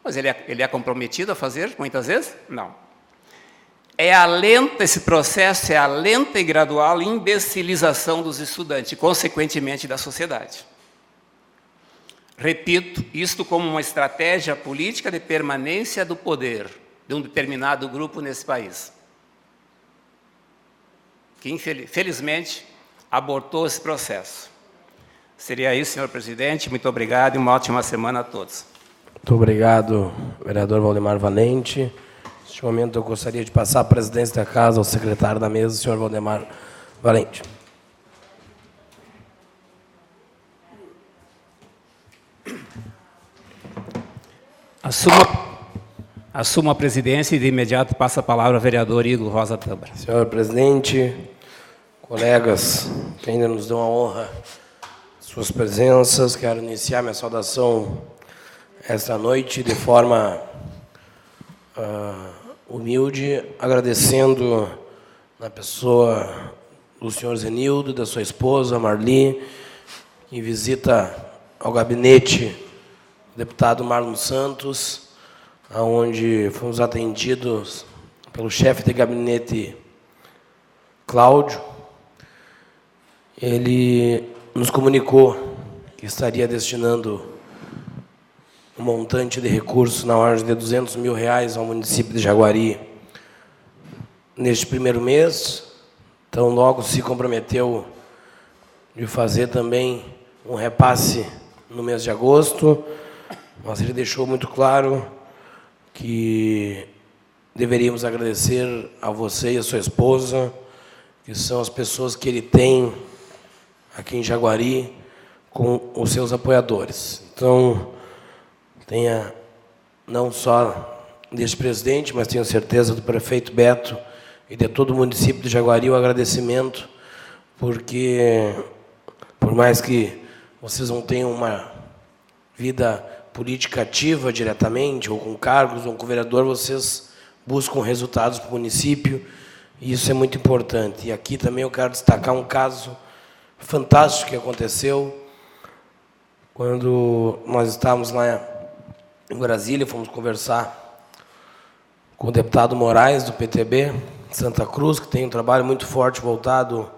Mas ele é comprometido a fazer, muitas vezes? Não. esse processo é a lenta e gradual imbecilização dos estudantes e, consequentemente, da sociedade. Repito, isto como uma estratégia política de permanência do poder de um determinado grupo nesse país, que, infelizmente, abortou esse processo. Seria isso, senhor presidente. Muito obrigado e uma ótima semana a todos. Muito obrigado, vereador Valdemar Valente. Neste momento, eu gostaria de passar a presidência da Casa ao secretário da mesa, senhor Valdemar Valente. Assumo a presidência e, de imediato, passo a palavra ao vereador Igor Rosa Tâmbara. Senhor presidente, colegas que ainda nos dão a honra de suas presenças, quero iniciar minha saudação esta noite de forma humilde, agradecendo na pessoa do senhor Zenildo, da sua esposa, Marli, em visita ao gabinete do deputado Marlon Santos, onde fomos atendidos pelo chefe de gabinete, Cláudio. Ele nos comunicou que estaria destinando um montante de recursos na ordem de R$200 mil ao município de Jaguari neste primeiro mês. Então, logo se comprometeu de fazer também um repasse no mês de agosto, mas ele deixou muito claro que deveríamos agradecer a você e a sua esposa, que são as pessoas que ele tem aqui em Jaguari com os seus apoiadores. Então, tenha não só deste presidente, mas tenho certeza do prefeito Beto e de todo o município de Jaguari o agradecimento, porque, por mais que vocês não tenham uma vida política ativa diretamente, ou com cargos, ou com vereador, vocês buscam resultados para o município, e isso é muito importante. E aqui também eu quero destacar um caso fantástico que aconteceu quando nós estávamos lá em Brasília, fomos conversar com o deputado Moraes, do PTB, de Santa Cruz, que tem um trabalho muito forte voltado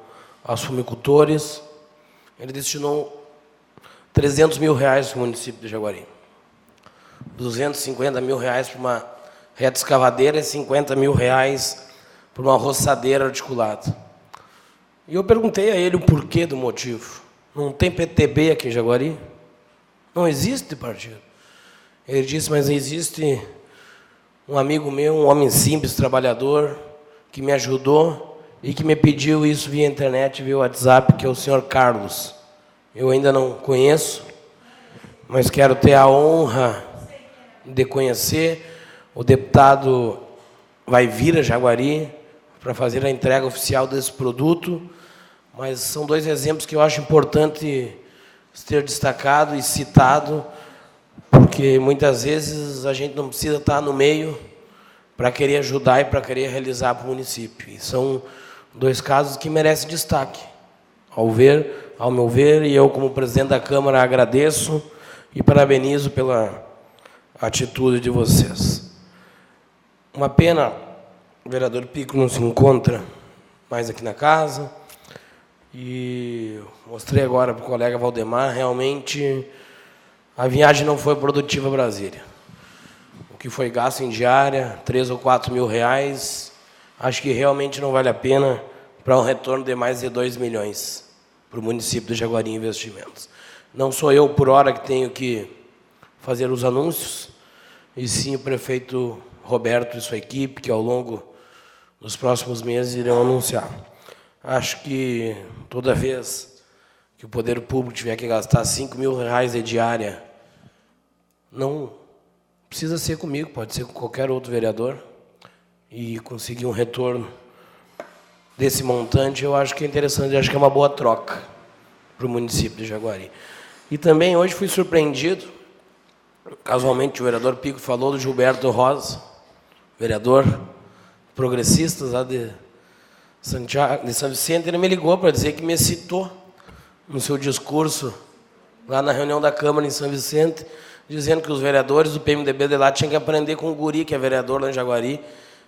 aos fumicultores. Ele destinou R$300 mil para o município de Jaguari. R$250 mil para uma reta escavadeira e R$50 mil para uma roçadeira articulada. E eu perguntei a ele o porquê do motivo. Não tem PTB aqui em Jaguari? Não existe partido. Ele disse, mas existe um amigo meu, um homem simples, trabalhador, que me ajudou e que me pediu isso via internet, via WhatsApp, que é o senhor Carlos. Eu ainda não conheço, mas quero ter a honra de conhecer. O deputado vai vir a Jaguari para fazer a entrega oficial desse produto, mas são dois exemplos que eu acho importante ter destacado e citado, porque muitas vezes a gente não precisa estar no meio para querer ajudar e para querer realizar para o município. E são dois casos que merecem destaque, ao meu ver, e eu, como presidente da Câmara, agradeço e parabenizo pela atitude de vocês. Uma pena, o vereador Pico não se encontra mais aqui na casa, e mostrei agora para o colega Valdemar, realmente a viagem não foi produtiva a Brasília. O que foi gasto em diária, R$3 ou R$4 mil, acho que realmente não vale a pena para um retorno de mais de 2 milhões para o município de Jaguari Investimentos. Não sou eu, por hora, que tenho que fazer os anúncios, e sim o prefeito Roberto e sua equipe, que ao longo dos próximos meses irão anunciar. Acho que toda vez que o poder público tiver que gastar R$5 mil de diária, não precisa ser comigo, pode ser com qualquer outro vereador, e conseguir um retorno desse montante, eu acho que é interessante, acho que é uma boa troca para o município de Jaguari. E também hoje fui surpreendido, casualmente o vereador Pico falou do Gilberto Rosa, vereador progressista lá de São Vicente, ele me ligou para dizer que me citou no seu discurso lá na reunião da Câmara em São Vicente, dizendo que os vereadores do PMDB de lá tinham que aprender com o guri, que é vereador lá em Jaguari,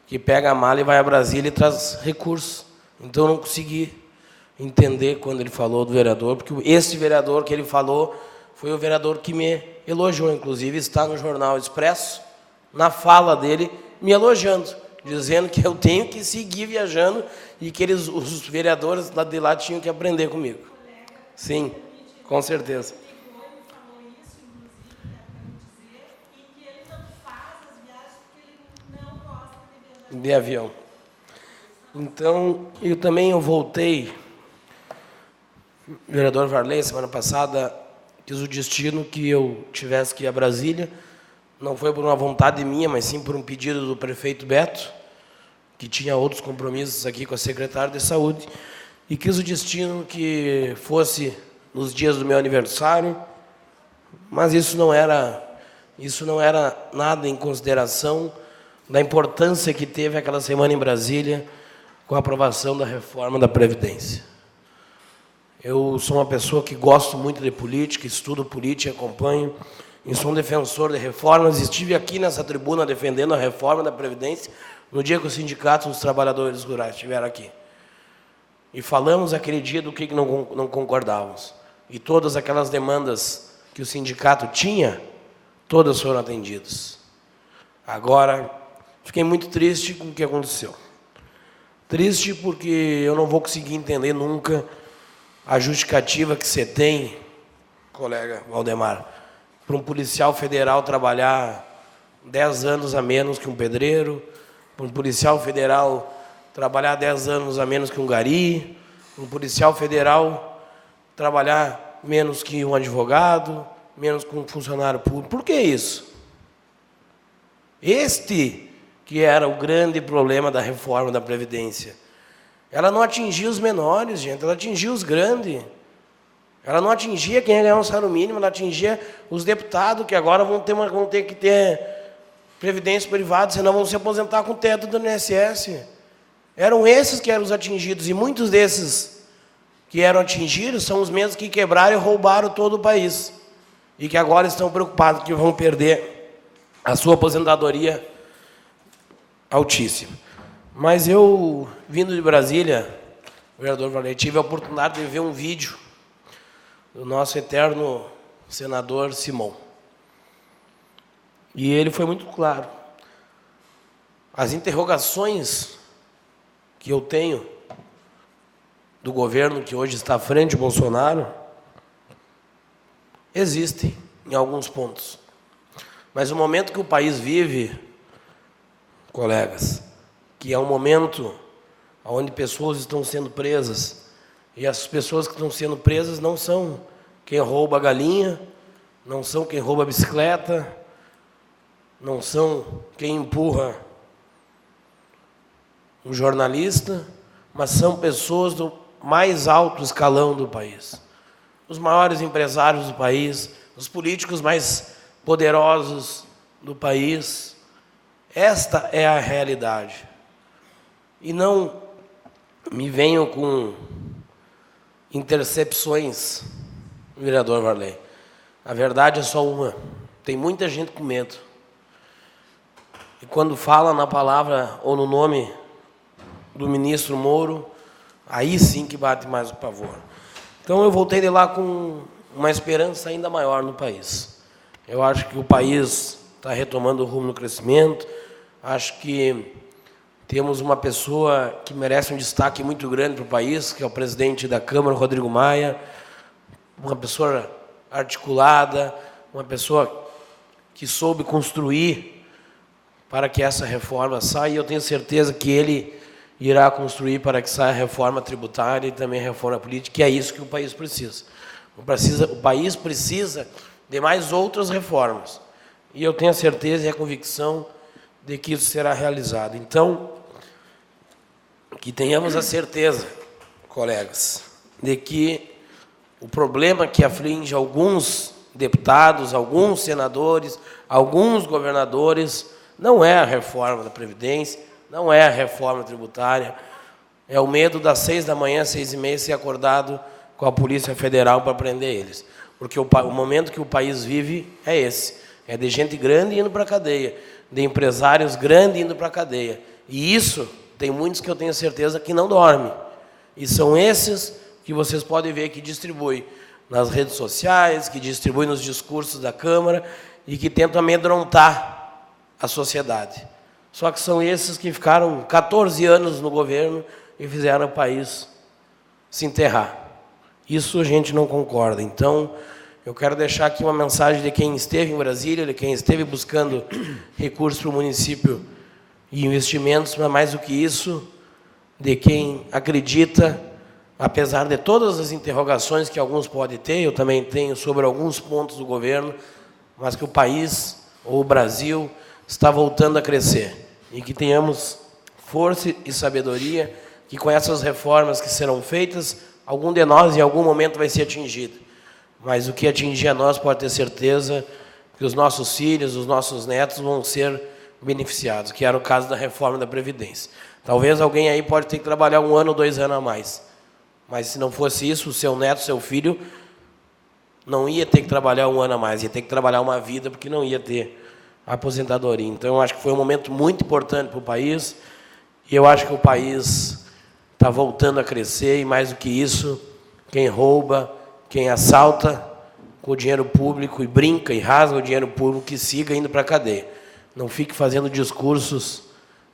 que pega a mala e vai a Brasília e traz recursos. Então, eu não consegui entender quando ele falou do vereador, porque esse vereador que ele falou foi o vereador que me elogiou, inclusive está no Jornal Expresso, na fala dele, me elogiando, dizendo que eu tenho que seguir viajando e que os vereadores lá de lá tinham que aprender comigo. Sim, com certeza. De avião. Então, eu voltei, vereador Varley, semana passada, quis o destino que eu tivesse que ir a Brasília, não foi por uma vontade minha, mas sim por um pedido do prefeito Beto, que tinha outros compromissos aqui com a secretária de Saúde, e quis o destino que fosse nos dias do meu aniversário, mas isso não era nada em consideração da importância que teve aquela semana em Brasília com a aprovação da reforma da Previdência. Eu sou uma pessoa que gosto muito de política, estudo política, acompanho, e sou um defensor de reformas. Estive aqui nessa tribuna defendendo a reforma da Previdência no dia que o Sindicato dos Trabalhadores Rurais estiveram aqui. E falamos aquele dia do que não concordávamos. E todas aquelas demandas que o sindicato tinha, todas foram atendidas. Agora, fiquei muito triste com o que aconteceu. Triste porque eu não vou conseguir entender nunca a justificativa que você tem, colega Valdemar, para um policial federal trabalhar 10 anos a menos que um pedreiro, para um policial federal trabalhar 10 anos a menos que um gari, um policial federal trabalhar menos que um advogado, menos que um funcionário público. Por que isso? Este que era o grande problema da reforma da Previdência. Ela não atingia os menores, gente, ela atingia os grandes. Ela não atingia quem ia ganhar um salário mínimo, ela atingia os deputados, que agora vão ter que ter previdência privada, senão vão se aposentar com o teto do INSS. Eram esses que eram os atingidos, e muitos desses que eram atingidos são os mesmos que quebraram e roubaram todo o país. E que agora estão preocupados que vão perder a sua aposentadoria altíssima. Mas eu, vindo de Brasília, vereador Varley, tive a oportunidade de ver um vídeo do nosso eterno senador Simão. E ele foi muito claro. As interrogações que eu tenho do governo que hoje está à frente de Bolsonaro existem em alguns pontos. Mas o momento que o país vive, colegas, que é um momento onde pessoas estão sendo presas, e as pessoas que estão sendo presas não são quem rouba a galinha, não são quem rouba a bicicleta, não são quem empurra um jornalista, mas são pessoas do mais alto escalão do país. Os maiores empresários do país, os políticos mais poderosos do país. Esta é a realidade. E não me venham com intercepções, vereador Varley. A verdade é só uma. Tem muita gente com medo. E quando fala na palavra ou no nome do ministro Moro, aí sim que bate mais o pavor. Então eu voltei de lá com uma esperança ainda maior no país. Eu acho que o país está retomando o rumo no crescimento. Acho que temos uma pessoa que merece um destaque muito grande para o país, que é o presidente da Câmara, Rodrigo Maia, uma pessoa articulada, uma pessoa que soube construir para que essa reforma saia, e eu tenho certeza que ele irá construir para que saia a reforma tributária e também a reforma política, que é isso que o país precisa. O país precisa de mais outras reformas, e eu tenho a certeza e a convicção de que isso será realizado. Então, que tenhamos a certeza, colegas, de que o problema que aflige alguns deputados, alguns senadores, alguns governadores, não é a reforma da Previdência, não é a reforma tributária, é o medo das 6 da manhã, 6h30, ser acordado com a Polícia Federal para prender eles. Porque o momento que o país vive é esse, é de gente grande indo para a cadeia, de empresários grandes indo para a cadeia. E isso, tem muitos que eu tenho certeza que não dormem. E são esses que vocês podem ver que distribuem nas redes sociais, que distribuem nos discursos da Câmara e que tentam amedrontar a sociedade. Só que são esses que ficaram 14 anos no governo e fizeram o país se enterrar. Isso a gente não concorda. Então, eu quero deixar aqui uma mensagem de quem esteve em Brasília, de quem esteve buscando recursos para o município e investimentos, mas mais do que isso, de quem acredita, apesar de todas as interrogações que alguns podem ter, eu também tenho sobre alguns pontos do governo, mas que o país, ou o Brasil, está voltando a crescer. E que tenhamos força e sabedoria, que com essas reformas que serão feitas, algum de nós em algum momento vai ser atingido. Mas o que atingir a nós pode ter certeza que os nossos filhos, os nossos netos vão ser beneficiados, que era o caso da reforma da Previdência. Talvez alguém aí pode ter que trabalhar 1 ano, 2 anos a mais. Mas se não fosse isso, o seu neto, seu filho, não ia ter que trabalhar 1 ano a mais, ia ter que trabalhar uma vida, porque não ia ter aposentadoria. Então, eu acho que foi um momento muito importante para o país, e eu acho que o país está voltando a crescer, e mais do que isso, quem rouba, quem assalta com o dinheiro público e brinca e rasga o dinheiro público, que siga indo para a cadeia. Não fique fazendo discursos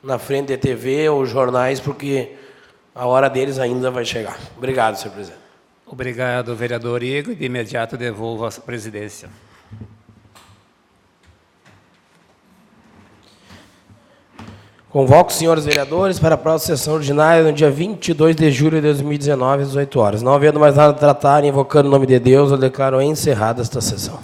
na frente da TV ou jornais, porque a hora deles ainda vai chegar. Obrigado, senhor presidente. Obrigado, vereador Igor. De imediato devolvo a presidência. Convoco os senhores vereadores para a próxima sessão ordinária no dia 22 de julho de 2019, às 18 horas. Não havendo mais nada a tratar, invocando o nome de Deus, eu declaro encerrada esta sessão.